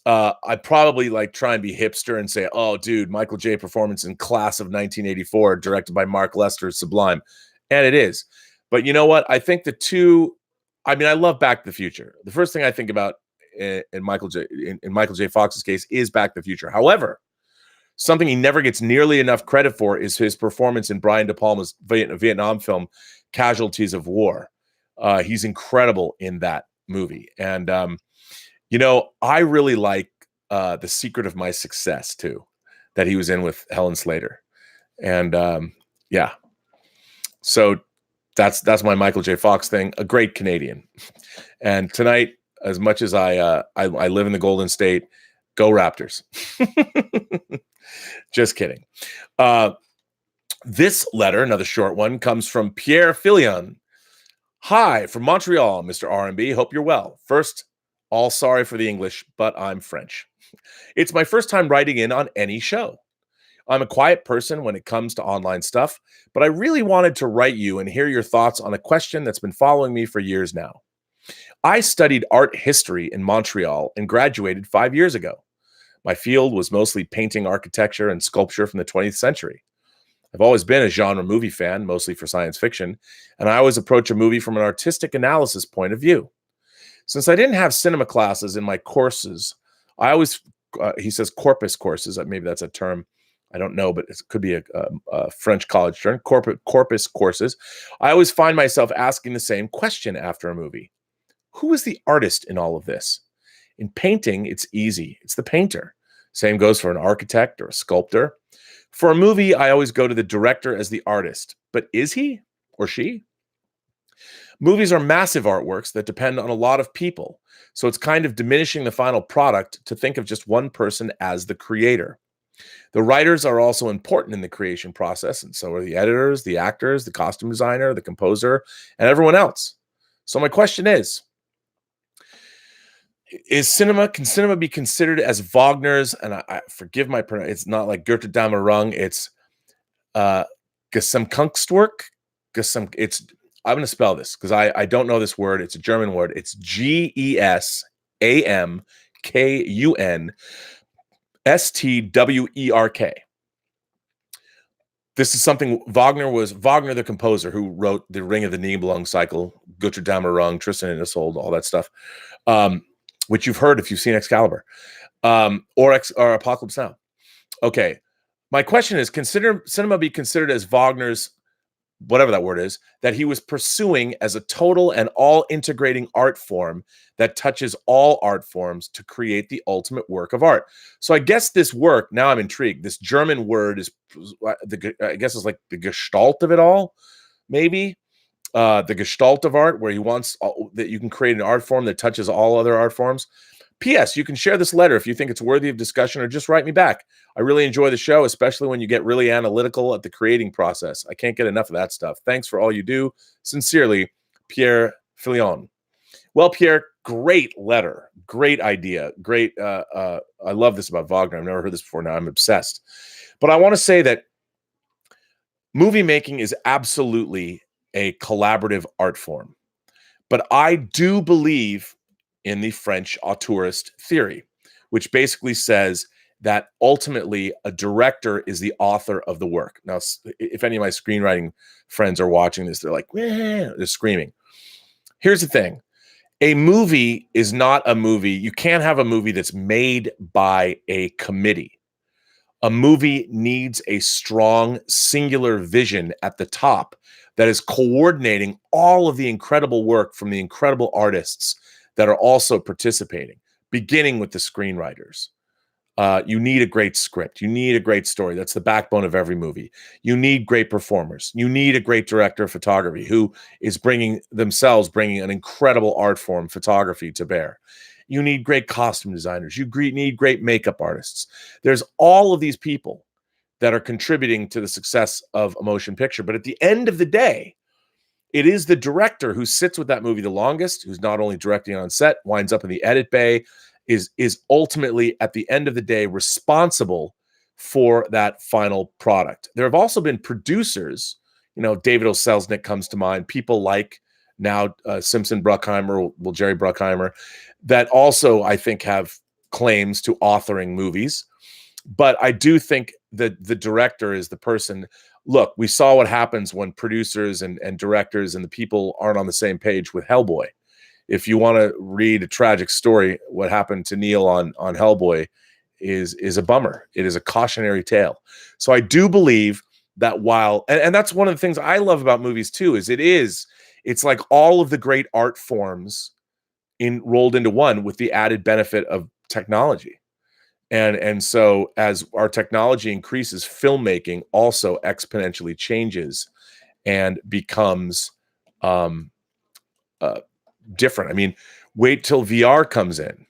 I'd probably like try and be hipster and say, oh, dude, Michael J. performance in Class of 1984, directed by Mark Lester, is sublime. And it is. But you know what? I think the two, I mean, I love Back to the Future. The first thing I think about in Michael J. Fox's case is Back to the Future. However, something he never gets nearly enough credit for is his performance in Brian De Palma's Vietnam film, Casualties of War. He's incredible in that movie. And, you know, I really like The Secret of My Success, too, that he was in with Helen Slater. And, yeah. So that's my Michael J. Fox thing. A great Canadian. And tonight, as much as I live in the Golden State, go Raptors. Just kidding. This letter, another short one, comes from Pierre Filion. Hi, from Montreal, Mr. R&B. Hope you're well. First, all sorry for the English, but I'm French. It's my first time writing in on any show. I'm a quiet person when it comes to online stuff, but I really wanted to write you and hear your thoughts on a question that's been following me for years now. I studied art history in Montreal and graduated 5 years ago. My field was mostly painting, architecture, and sculpture from the 20th century. I've always been a genre movie fan, mostly for science fiction, and I always approach a movie from an artistic analysis point of view. Since I didn't have cinema classes in my courses, I always, he says corpus courses, maybe that's a term, I don't know, but it could be a French college term, corpus courses. I always find myself asking the same question after a movie. Who is the artist in all of this? In painting, it's easy. It's the painter. Same goes for an architect or a sculptor. For a movie, I always go to the director as the artist. But is he or she? Movies are massive artworks that depend on a lot of people. So it's kind of diminishing the final product to think of just one person as the creator. The writers are also important in the creation process, and so are the editors, the actors, the costume designer, the composer, and everyone else. So my question is can cinema be considered as Wagner's, and I forgive my pronunciation, it's not like Götterdämmerung, it's Gesamtkunstwerk? I'm going to spell this because I don't know this word. It's a German word. It's Gesamtkunstwerk. This is something Wagner the composer who wrote the Ring of the Nibelung cycle, Götterdämmerung, Tristan and Isolde, all that stuff, which you've heard if you've seen Excalibur, or Apocalypse Now. Okay, My question is, consider cinema be considered as Wagner's, whatever that word is, that he was pursuing as a total and all integrating art form that touches all art forms to create the ultimate work of art. So I guess this work, now I'm intrigued. This German word is, I guess it's like the gestalt of it all, maybe. The gestalt of art, where he wants that you can create an art form that touches all other art forms. P.S. You can share this letter if you think it's worthy of discussion, or just write me back. I really enjoy the show, especially when you get really analytical at the creating process. I can't get enough of that stuff. Thanks for all you do. Sincerely, Pierre Filion. Well, Pierre, great letter. Great idea. Great. I love this about Wagner. I've never heard this before. Now I'm obsessed. But I want to say that movie making is absolutely a collaborative art form. But I do believe in the French auteurist theory, which basically says that ultimately a director is the author of the work. Now, if any of my screenwriting friends are watching this, they're like, they're screaming. Here's the thing. A movie is not a movie. You can't have a movie that's made by a committee. A movie needs a strong, singular vision at the top that is coordinating all of the incredible work from the incredible artists that are also participating, beginning with the screenwriters. You need a great script. You need a great story. That's the backbone of every movie. You need great performers. You need a great director of photography who is bringing an incredible art form, photography, to bear. You need great costume designers. You need great makeup artists. There's all of these people that are contributing to the success of a motion picture. But at the end of the day, it is the director who sits with that movie the longest, who's not only directing on set, winds up in the edit bay, is ultimately, at the end of the day, responsible for that final product. There have also been producers, David O. Selznick comes to mind, people like now Simpson Bruckheimer, Jerry Bruckheimer, that also, I think, have claims to authoring movies. But I do think that the director is the person. Look, we saw what happens when producers and directors and the people aren't on the same page with Hellboy. If you want to read a tragic story, what happened to Neil on Hellboy is a bummer. It is a cautionary tale. So I do believe that while, and that's one of the things I love about movies too, it's like all of the great art forms rolled into one with the added benefit of technology. And so as our technology increases, filmmaking also exponentially changes and becomes different. I mean, wait till VR comes in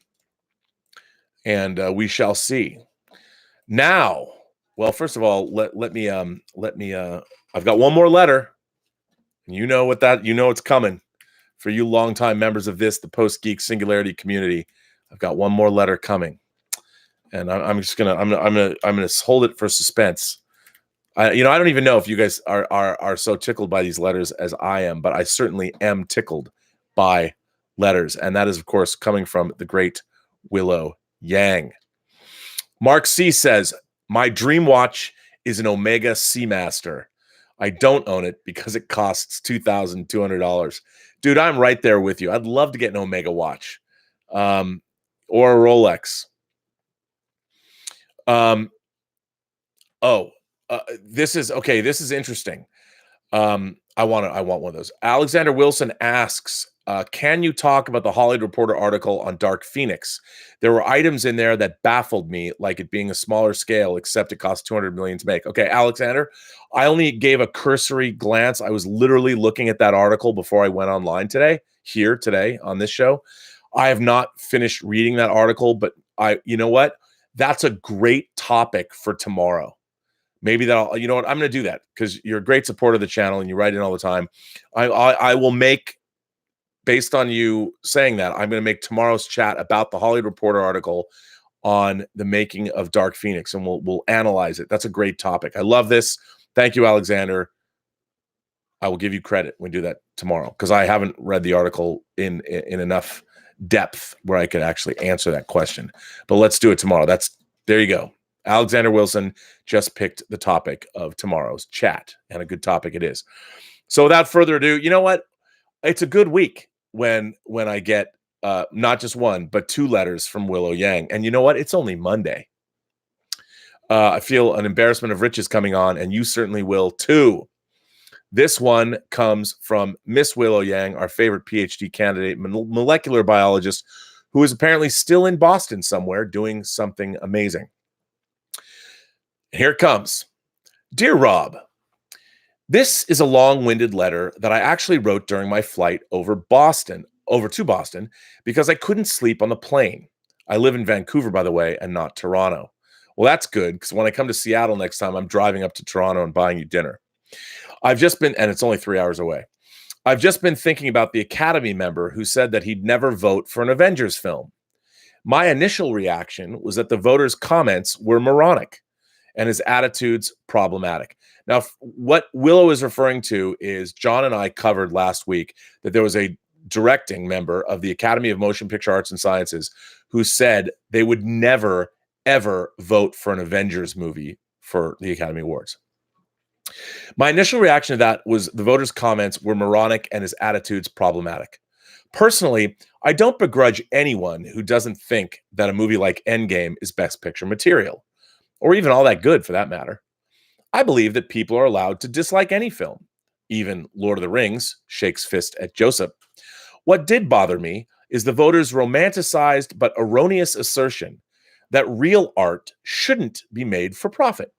and we shall see. Now, well, first of all, let me I've got one more letter. You know it's coming for you longtime members of the Post-Geek Singularity community. I've got one more letter coming. And I'm gonna hold it for suspense. I don't even know if you guys are so tickled by these letters as I am, but I certainly am tickled by letters, and that is, of course, coming from the great Willow Yang. Mark C says, "My dream watch is an Omega Seamaster. I don't own it because it costs $2,200. Dude, I'm right there with you. I'd love to get an Omega watch, or a Rolex." This is interesting. I want one of those. Alexander Wilson asks, can you talk about the Hollywood Reporter article on Dark Phoenix? There were items in there that baffled me, like it being a smaller scale, except it cost $200 million to make. Okay, Alexander, I only gave a cursory glance. I was literally looking at that article before I went online today on this show. I have not finished reading that article, but you know what? That's a great topic for tomorrow. Maybe I'm going to do that because you're a great supporter of the channel and you write in all the time. I will make, based on you saying that, I'm going to make tomorrow's chat about the Hollywood Reporter article on the making of Dark Phoenix, and we'll analyze it. That's a great topic. I love this. Thank you, Alexander. I will give you credit when we do that tomorrow because I haven't read the article in enough depth where I could actually answer that question. But let's do it tomorrow. There you go. Alexander Wilson just picked the topic of tomorrow's chat, and a good topic it is. So without further ado, you know what? It's a good week when I get not just one, but two letters from Willow Yang. And you know what? It's only Monday. I feel an embarrassment of riches coming on, and you certainly will too. This one comes from Miss Willow Yang, our favorite PhD candidate, molecular biologist, who is apparently still in Boston somewhere doing something amazing. Here it comes. Dear Rob, this is a long-winded letter that I actually wrote during my flight over to Boston, because I couldn't sleep on the plane. I live in Vancouver, by the way, and not Toronto. Well, that's good, because when I come to Seattle next time, I'm driving up to Toronto and buying you dinner. And it's only 3 hours away. I've just been thinking about the Academy member who said that he'd never vote for an Avengers film. My initial reaction was that the voter's comments were moronic and his attitudes problematic. Now, what Willow is referring to is John and I covered last week that there was a directing member of the Academy of Motion Picture Arts and Sciences who said they would never, ever vote for an Avengers movie for the Academy Awards. My initial reaction to that was the voter's comments were moronic and his attitudes problematic. Personally, I don't begrudge anyone who doesn't think that a movie like Endgame is Best Picture material, or even all that good for that matter. I believe that people are allowed to dislike any film. Even Lord of the Rings shakes fist at Joseph. What did bother me is the voters' romanticized but erroneous assertion that real art shouldn't be made for profit.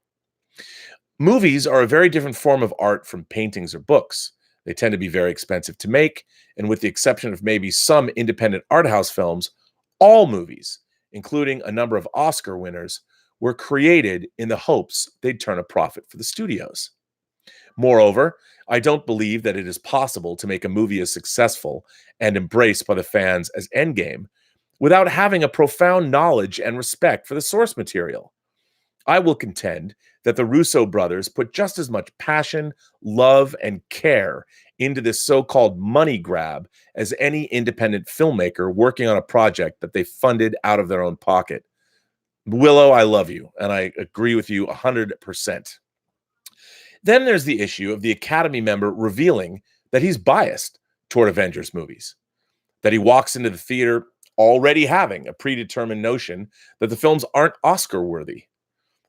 Movies are a very different form of art from paintings or books. They tend to be very expensive to make, and with the exception of maybe some independent art house films, all movies, including a number of Oscar winners, were created in the hopes they'd turn a profit for the studios. Moreover, I don't believe that it is possible to make a movie as successful and embraced by the fans as Endgame without having a profound knowledge and respect for the source material. I will contend that the Russo brothers put just as much passion, love, and care into this so-called money grab as any independent filmmaker working on a project that they funded out of their own pocket. Willow, I love you, and I agree with you 100%. Then there's the issue of the Academy member revealing that he's biased toward Avengers movies, that he walks into the theater already having a predetermined notion that the films aren't Oscar-worthy.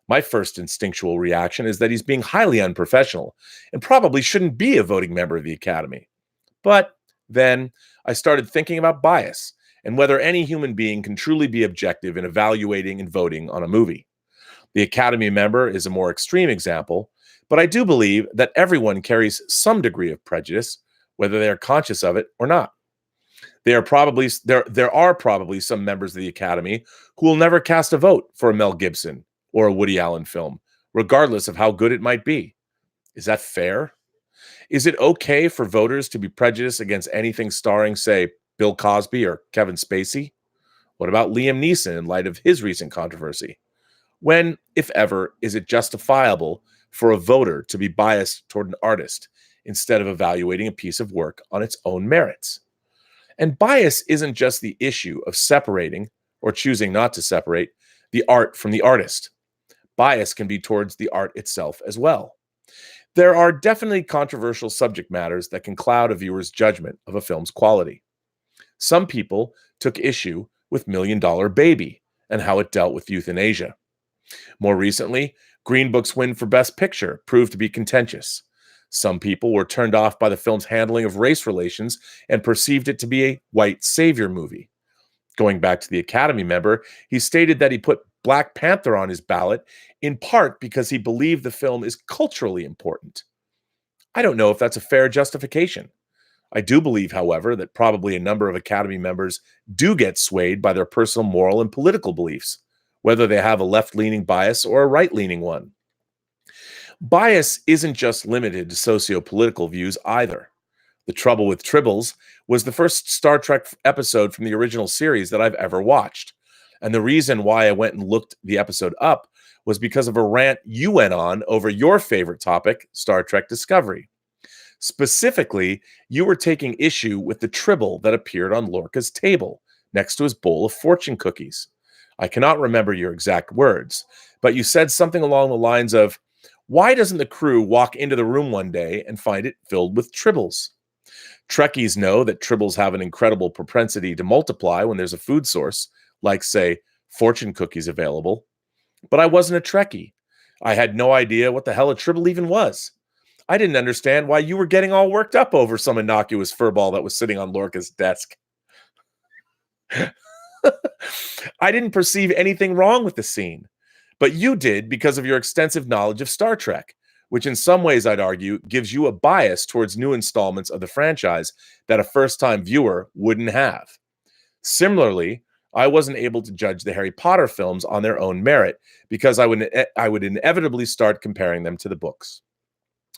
My first instinctual reaction is that he's being highly unprofessional and probably shouldn't be a voting member of the Academy. But then I started thinking about bias and whether any human being can truly be objective in evaluating and voting on a movie. The Academy member is a more extreme example, but I do believe that everyone carries some degree of prejudice, whether they are conscious of it or not. There are probably some members of the Academy who will never cast a vote for a Mel Gibson or a Woody Allen film, regardless of how good it might be. Is that fair? Is it okay for voters to be prejudiced against anything starring, say, Bill Cosby or Kevin Spacey? What about Liam Neeson in light of his recent controversy? When, if ever, is it justifiable for a voter to be biased toward an artist instead of evaluating a piece of work on its own merits? And bias isn't just the issue of separating or choosing not to separate the art from the artist. Bias can be towards the art itself as well. There are definitely controversial subject matters that can cloud a viewer's judgment of a film's quality. Some people took issue with Million Dollar Baby and how it dealt with euthanasia. More recently, Green Book's win for Best Picture proved to be contentious. Some people were turned off by the film's handling of race relations and perceived it to be a white savior movie. Going back to the Academy member, he stated that he put Black Panther on his ballot in part because he believed the film is culturally important. I don't know if that's a fair justification. I do believe, however, that probably a number of Academy members do get swayed by their personal moral and political beliefs, whether they have a left-leaning bias or a right-leaning one. Bias isn't just limited to socio-political views either. The Trouble with Tribbles was the first Star Trek episode from the original series that I've ever watched. And the reason why I went and looked the episode up was because of a rant you went on over your favorite topic, Star Trek Discovery. Specifically, you were taking issue with the tribble that appeared on Lorca's table next to his bowl of fortune cookies. I cannot remember your exact words, but you said something along the lines of, "Why doesn't the crew walk into the room one day and find it filled with tribbles?" Trekkies know that tribbles have an incredible propensity to multiply when there's a food source, like, say, fortune cookies available. But I wasn't a Trekkie. I had no idea what the hell a tribble even was. I didn't understand why you were getting all worked up over some innocuous furball that was sitting on Lorca's desk. I didn't perceive anything wrong with the scene, but you did because of your extensive knowledge of Star Trek, which in some ways, I'd argue, gives you a bias towards new installments of the franchise that a first-time viewer wouldn't have. Similarly, I wasn't able to judge the Harry Potter films on their own merit because I would inevitably start comparing them to the books.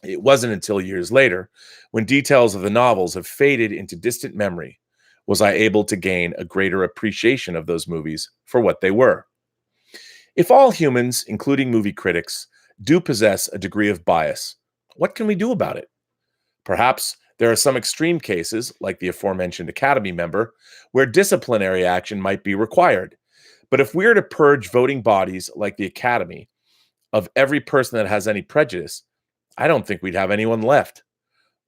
It wasn't until years later, when details of the novels have faded into distant memory, was I able to gain a greater appreciation of those movies for what they were. If all humans, including movie critics, do possess a degree of bias, what can we do about it? Perhaps there are some extreme cases, like the aforementioned Academy member, where disciplinary action might be required. But if we're to purge voting bodies like the Academy of every person that has any prejudice, I don't think we'd have anyone left.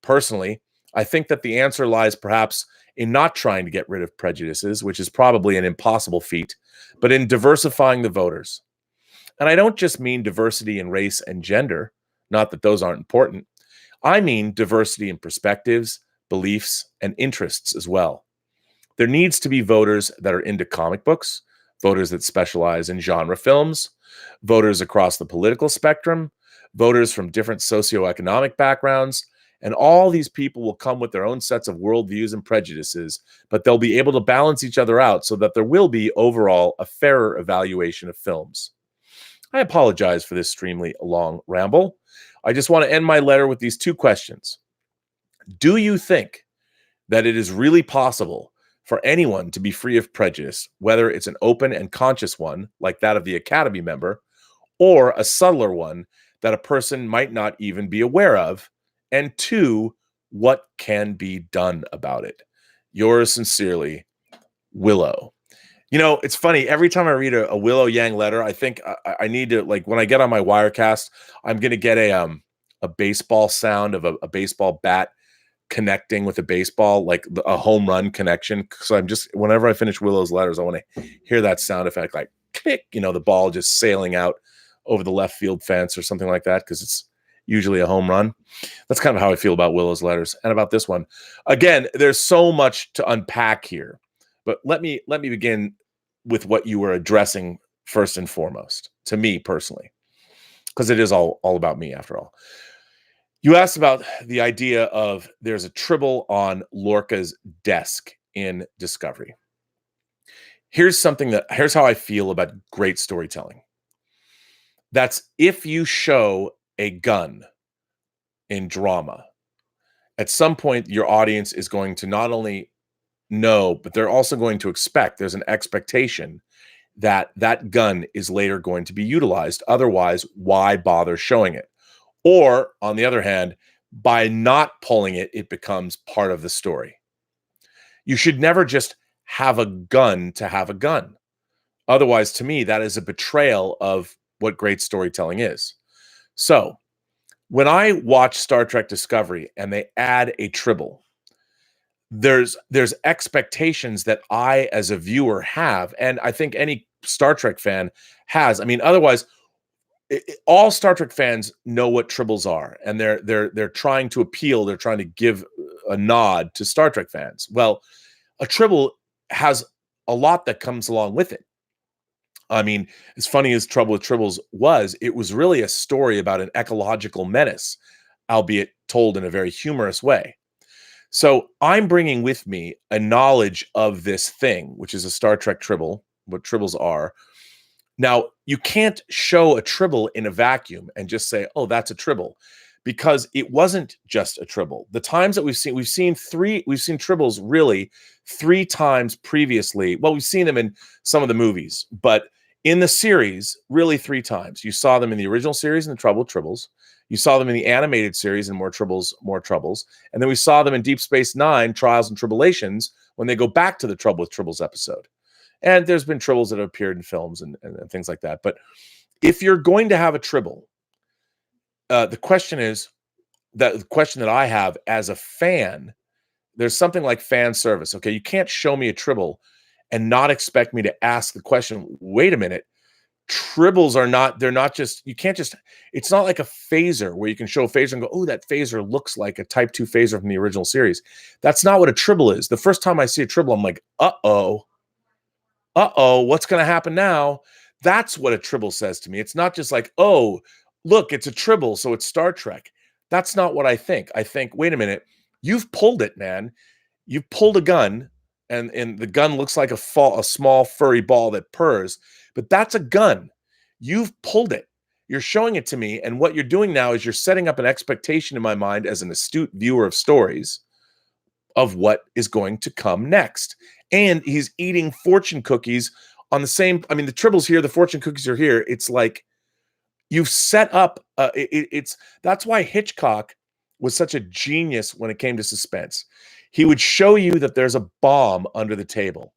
Personally, I think that the answer lies perhaps in not trying to get rid of prejudices, which is probably an impossible feat, but in diversifying the voters. And I don't just mean diversity in race and gender, not that those aren't important. I mean diversity in perspectives, beliefs, and interests as well. There needs to be voters that are into comic books, voters that specialize in genre films, voters across the political spectrum, voters from different socioeconomic backgrounds, and all these people will come with their own sets of worldviews and prejudices, but they'll be able to balance each other out so that there will be overall a fairer evaluation of films. I apologize for this extremely long ramble. I just want to end my letter with these two questions. Do you think that it is really possible for anyone to be free of prejudice, whether it's an open and conscious one, like that of the Academy member, or a subtler one that a person might not even be aware of? And two, what can be done about it? Yours sincerely, Willow. You know, it's funny. Every time I read a Willow Yang letter, I think I need to, like, when I get on my Wirecast, I'm going to get a baseball sound of a baseball bat connecting with a baseball, like a home run connection. So I'm just, whenever I finish Willow's letters, I want to hear that sound effect, like click, you know, the ball just sailing out over the left field fence or something like that, because it's usually a home run. That's kind of how I feel about Willow's letters and about this one. Again, there's so much to unpack here, but let me begin with what you were addressing first and foremost, to me personally, because it is all about me after all. You asked about the idea of there's a tribble on Lorca's desk in Discovery. Here's how I feel about great storytelling. That's if you show a gun in drama, at some point your audience is going to not only know, but they're also going to expect, there's an expectation that that gun is later going to be utilized. Otherwise, why bother showing it? Or, on the other hand, by not pulling it, it becomes part of the story. You should never just have a gun to have a gun. Otherwise, to me, that is a betrayal of what great storytelling is. So, when I watch Star Trek Discovery and they add a tribble, there's expectations that I, as a viewer, have, and I think any Star Trek fan has. I mean, otherwise, all Star Trek fans know what tribbles are, and they're trying to appeal. They're trying to give a nod to Star Trek fans. Well, a tribble has a lot that comes along with it. I mean, as funny as Trouble with Tribbles was, it was really a story about an ecological menace, albeit told in a very humorous way. So I'm bringing with me a knowledge of this thing, which is a Star Trek tribble, what tribbles are. Now, you can't show a tribble in a vacuum and just say, oh, that's a tribble, because it wasn't just a tribble. The times that we've seen tribbles really 3 times previously. Well, we've seen them in some of the movies, but in the series, really 3 times. You saw them in the original series in the Trouble with Tribbles. You saw them in the animated series in More Troubles. And then we saw them in Deep Space Nine, Trials and Tribulations, when they go back to the Trouble with Tribbles episode. And there's been tribbles that have appeared in films and things like that. But if you're going to have a tribble, the question that I have as a fan, there's something like fan service. Okay, you can't show me a tribble and not expect me to ask the question, wait a minute, tribbles are not, they're not just, you can't just, it's not like a phaser where you can show a phaser and go, oh, that phaser looks like a type 2 phaser from the original series. That's not what a tribble is. The first time I see a tribble, I'm like, uh-oh, what's going to happen now? That's what a tribble says to me. It's not just like, oh, look, it's a tribble, so it's Star Trek. That's not what I think. I think, wait a minute, you've pulled it, man. You've pulled a gun, and the gun looks like a small furry ball that purrs, but that's a gun. You've pulled it. You're showing it to me, and what you're doing now is you're setting up an expectation in my mind as an astute viewer of stories of what is going to come next. And he's eating fortune cookies on the same, I mean, the tribbles here, the fortune cookies are here. It's like you've set up, that's why Hitchcock was such a genius when it came to suspense. He would show you that there's a bomb under the table.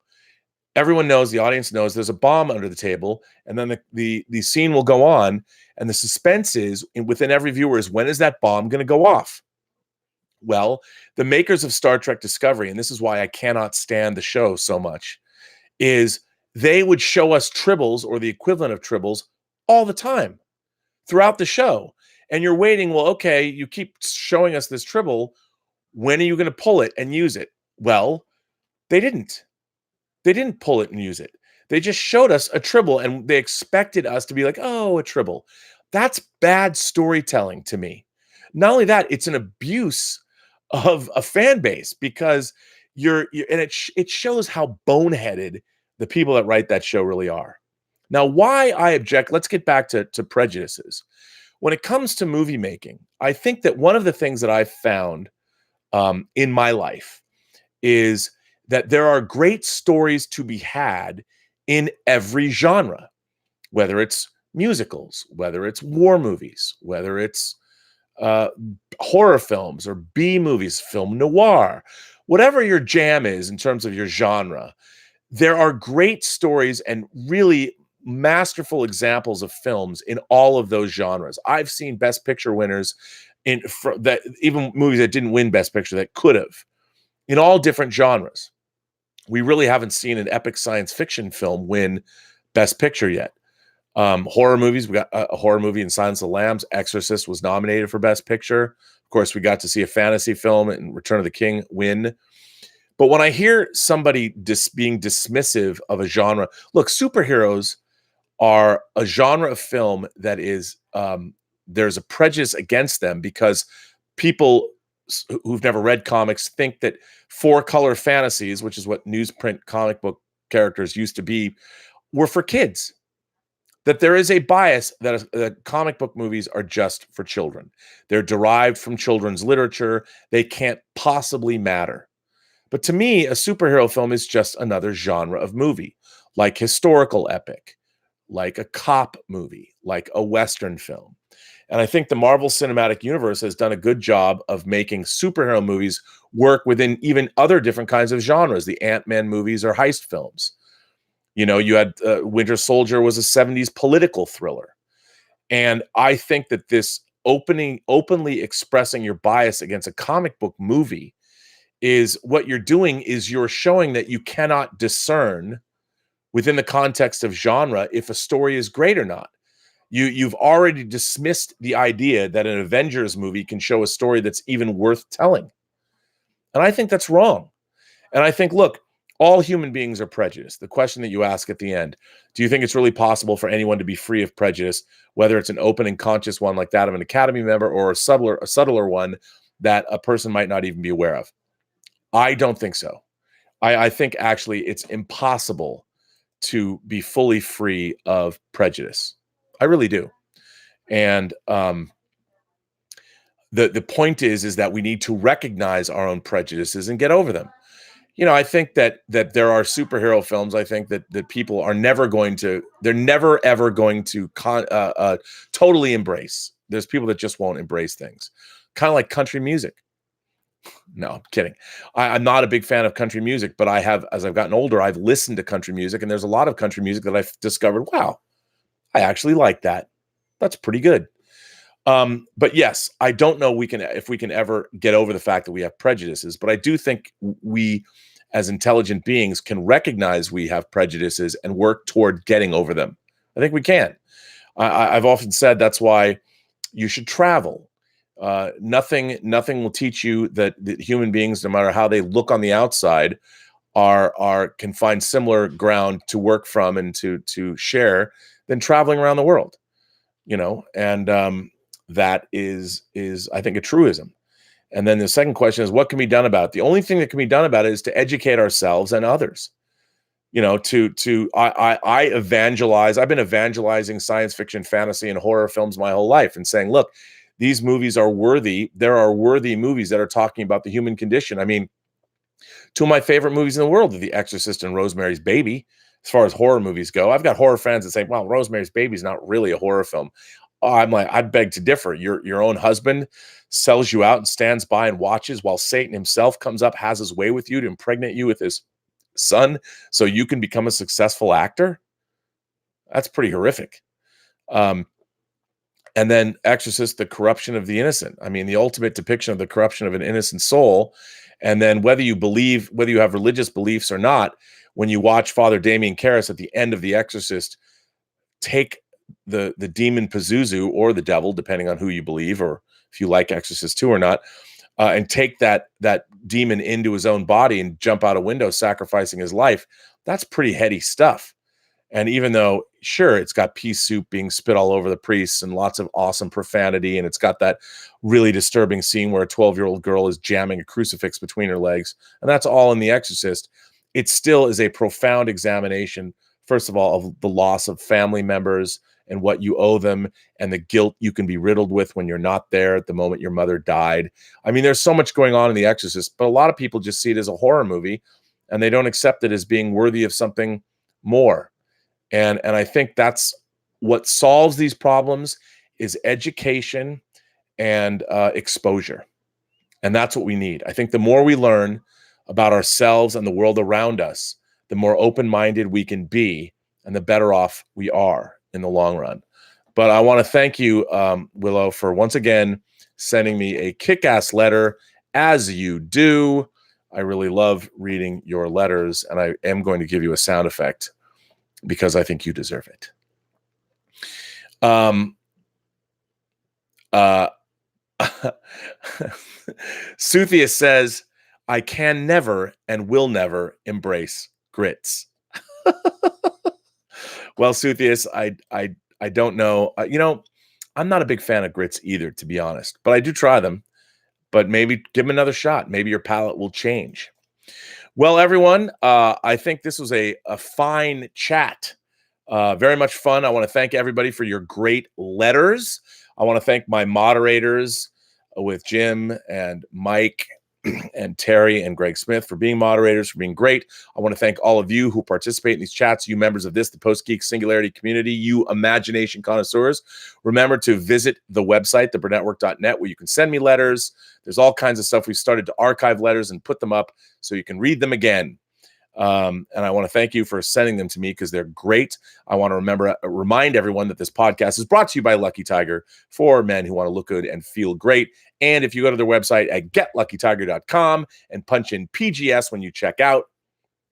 Everyone knows, the audience knows there's a bomb under the table, and then the scene will go on, and the suspense is within every viewer is, when is that bomb going to go off? Well, the makers of Star Trek Discovery, and this is why I cannot stand the show so much, is they would show us tribbles or the equivalent of tribbles all the time throughout the show. And you're waiting, well, okay, you keep showing us this tribble. When are you going to pull it and use it? Well, they didn't. They didn't pull it and use it. They just showed us a tribble, and they expected us to be like, oh, a tribble. That's bad storytelling to me. Not only that, it's an abuse of a fan base, because and it shows how boneheaded the people that write that show really are. Now, why I object, let's get back to prejudices. When it comes to movie making, I think that one of the things that I've found in my life is that there are great stories to be had in every genre, whether it's musicals, whether it's war movies, whether it's horror films or B movies, film noir, whatever your jam is in terms of your genre. There are great stories and really masterful examples of films in all of those genres. I've seen Best Picture winners that even movies that didn't win Best Picture that could have, in all different genres. We really haven't seen an epic science fiction film win Best Picture yet. Horror movies, we got a horror movie in Silence of the Lambs. Exorcist was nominated for Best Picture. Of course, we got to see a fantasy film and Return of the King win. But when I hear somebody being dismissive of a genre, look, superheroes are a genre of film that is, there's a prejudice against them because people who've never read comics think that 4-color fantasies, which is what newsprint comic book characters used to be, were for kids. That there is a bias that comic book movies are just for children. They're derived from children's literature. They can't possibly matter. But to me, a superhero film is just another genre of movie, like historical epic, like a cop movie, like a Western film. And I think the Marvel Cinematic Universe has done a good job of making superhero movies work within even other different kinds of genres. The Ant-Man movies are heist films. You know, you had Winter Soldier was a 70s political thriller. And I think that this openly expressing your bias against a comic book movie is what you're doing is you're showing that you cannot discern within the context of genre if a story is great or not. You've already dismissed the idea that an Avengers movie can show a story that's even worth telling. And I think that's wrong. And I think, look, all human beings are prejudiced. The question that you ask at the end, do you think it's really possible for anyone to be free of prejudice, whether it's an open and conscious one like that of an Academy member or a subtler one that a person might not even be aware of? I don't think so. I think actually it's impossible to be fully free of prejudice. I really do. And the point is that we need to recognize our own prejudices and get over them. You know, I think that there are superhero films. I think that people are never going to, they're never ever going to totally embrace. There's people that just won't embrace things, kind of like country music. No, I'm kidding. I'm not a big fan of country music, but I have, as I've gotten older, I've listened to country music, and there's a lot of country music that I've discovered, wow, I actually like that. That's pretty good. But yes, I don't know if we can ever get over the fact that we have prejudices, but I do think we, as intelligent beings, can recognize we have prejudices and work toward getting over them I think we can. I've often said that's why you should travel. Nothing will teach you that human beings, no matter how they look on the outside, can find similar ground to work from and to share than traveling around the world. And that is I think a truism. And then the second question is, what can be done about it? The only thing that can be done about it is to educate ourselves and others. I evangelize. I've been evangelizing science fiction, fantasy, and horror films my whole life and saying, look, these movies are worthy. There are worthy movies that are talking about the human condition. I mean, two of my favorite movies in the world are The Exorcist and Rosemary's Baby. As far as horror movies go, I've got horror fans that say, well, Rosemary's Baby is not really a horror film. I'm like, I beg to differ. Your own husband sells you out and stands by and watches while Satan himself comes up, has his way with you to impregnate you with his son so you can become a successful actor. That's pretty horrific. And then Exorcist, the corruption of the innocent. I mean, the ultimate depiction of the corruption of an innocent soul. And then whether you have religious beliefs or not, when you watch Father Damien Karras at the end of The Exorcist take the demon Pazuzu, or the devil, depending on who you believe, or if you like Exorcist 2 or not, and take that demon into his own body and jump out a window, sacrificing his life, that's pretty heady stuff. And even though, sure, it's got pea soup being spit all over the priests and lots of awesome profanity, and it's got that really disturbing scene where a 12-year-old girl is jamming a crucifix between her legs, and that's all in The Exorcist, it still is a profound examination, first of all, of the loss of family members and what you owe them and the guilt you can be riddled with when you're not there at the moment your mother died. I mean, there's so much going on in The Exorcist, but a lot of people just see it as a horror movie and they don't accept it as being worthy of something more. And I think that's what solves these problems is education and exposure. And that's what we need. I think the more we learn about ourselves and the world around us, the more open-minded we can be and the better off we are in the long run. But I want to thank you, Willow, for once again sending me a kick-ass letter, as you do. I really love reading your letters, and I am going to give you a sound effect because I think you deserve it. Suthia says, I can never and will never embrace grits. Well, Suthius, I don't know. I'm not a big fan of grits either, to be honest, but I do try them. But maybe give them another shot. Maybe your palate will change. Well, everyone, I think this was a fine chat. Very much fun. I want to thank everybody for your great letters. I want to thank my moderators with Jim and Mike and Terry and Greg Smith for being moderators, for being great. I want to thank all of you who participate in these chats, you members of this, the Post-Geek Singularity community, you imagination connoisseurs. Remember to visit the website, theburnetwork.net, where you can send me letters. There's all kinds of stuff. We've started to archive letters and put them up so you can read them again. And I want to thank you for sending them to me because they're great. I want to remind everyone that this podcast is brought to you by Lucky Tiger for men who want to look good and feel great. And if you go to their website at getluckytiger.com and punch in PGS when you check out,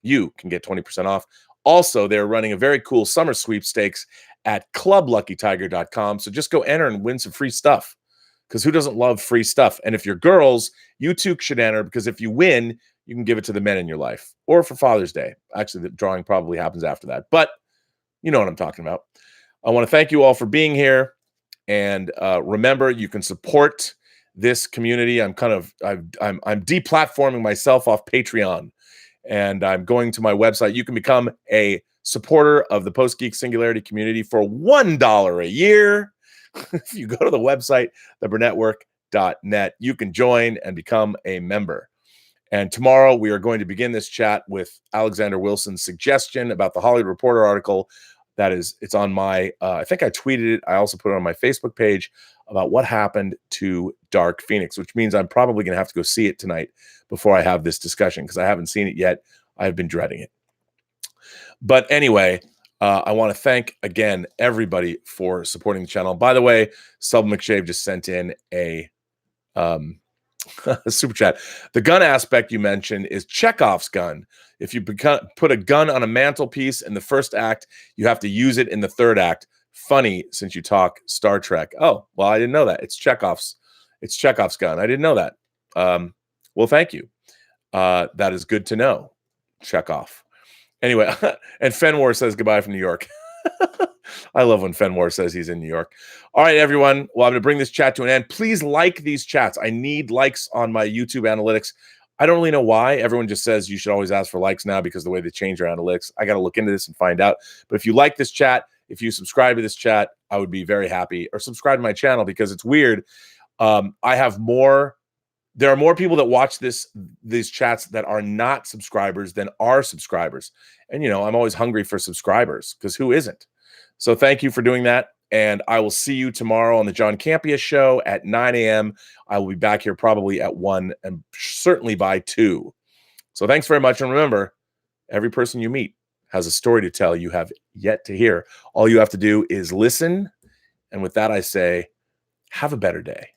you can get 20% off. Also, they're running a very cool summer sweepstakes at clubluckytiger.com. So just go enter and win some free stuff, because who doesn't love free stuff? And if you're girls, you too should enter, because if you win, you can give it to the men in your life, or for Father's Day. Actually, the drawing probably happens after that, but you know what I'm talking about. I want to thank you all for being here. And remember, you can support this community. I'm deplatforming myself off Patreon, and I'm going to my website. You can become a supporter of the Post-Geek Singularity community for $1 a year. If you go to the website, theburnetwork.net, you can join and become a member. And tomorrow we are going to begin this chat with Alexander Wilson's suggestion about the Hollywood Reporter article. It's on my, I think I tweeted it. I also put it on my Facebook page about what happened to Dark Phoenix, which means I'm probably going to have to go see it tonight before I have this discussion, because I haven't seen it yet. I've been dreading it. But anyway, I want to thank again everybody for supporting the channel. By the way, Sub McShave just sent in a Super chat. The gun aspect you mentioned is Chekhov's gun. If you put a gun on a mantelpiece in the first act, you have to use it in the third act. Funny, since you talk Star Trek. Oh, well, I didn't know that. It's Chekhov's gun. I didn't know that. Well, thank you. That is good to know. Chekhov. Anyway, and Fenwar says goodbye from New York. I love when Fenwar says he's in New York. All right, everyone. Well, I'm going to bring this chat to an end. Please like these chats. I need likes on my YouTube analytics. I don't really know why. Everyone just says you should always ask for likes now because of the way they change their analytics. I got to look into this and find out. But if you like this chat, if you subscribe to this chat, I would be very happy. Or subscribe to my channel because it's weird. I have more. There are more people that watch these chats that are not subscribers than are subscribers. And, I'm always hungry for subscribers because who isn't? So thank you for doing that. And I will see you tomorrow on the John Campea show at 9 a.m. I will be back here probably at 1 and certainly by 2. So thanks very much. And remember, every person you meet has a story to tell you have yet to hear. All you have to do is listen. And with that, I say, have a better day.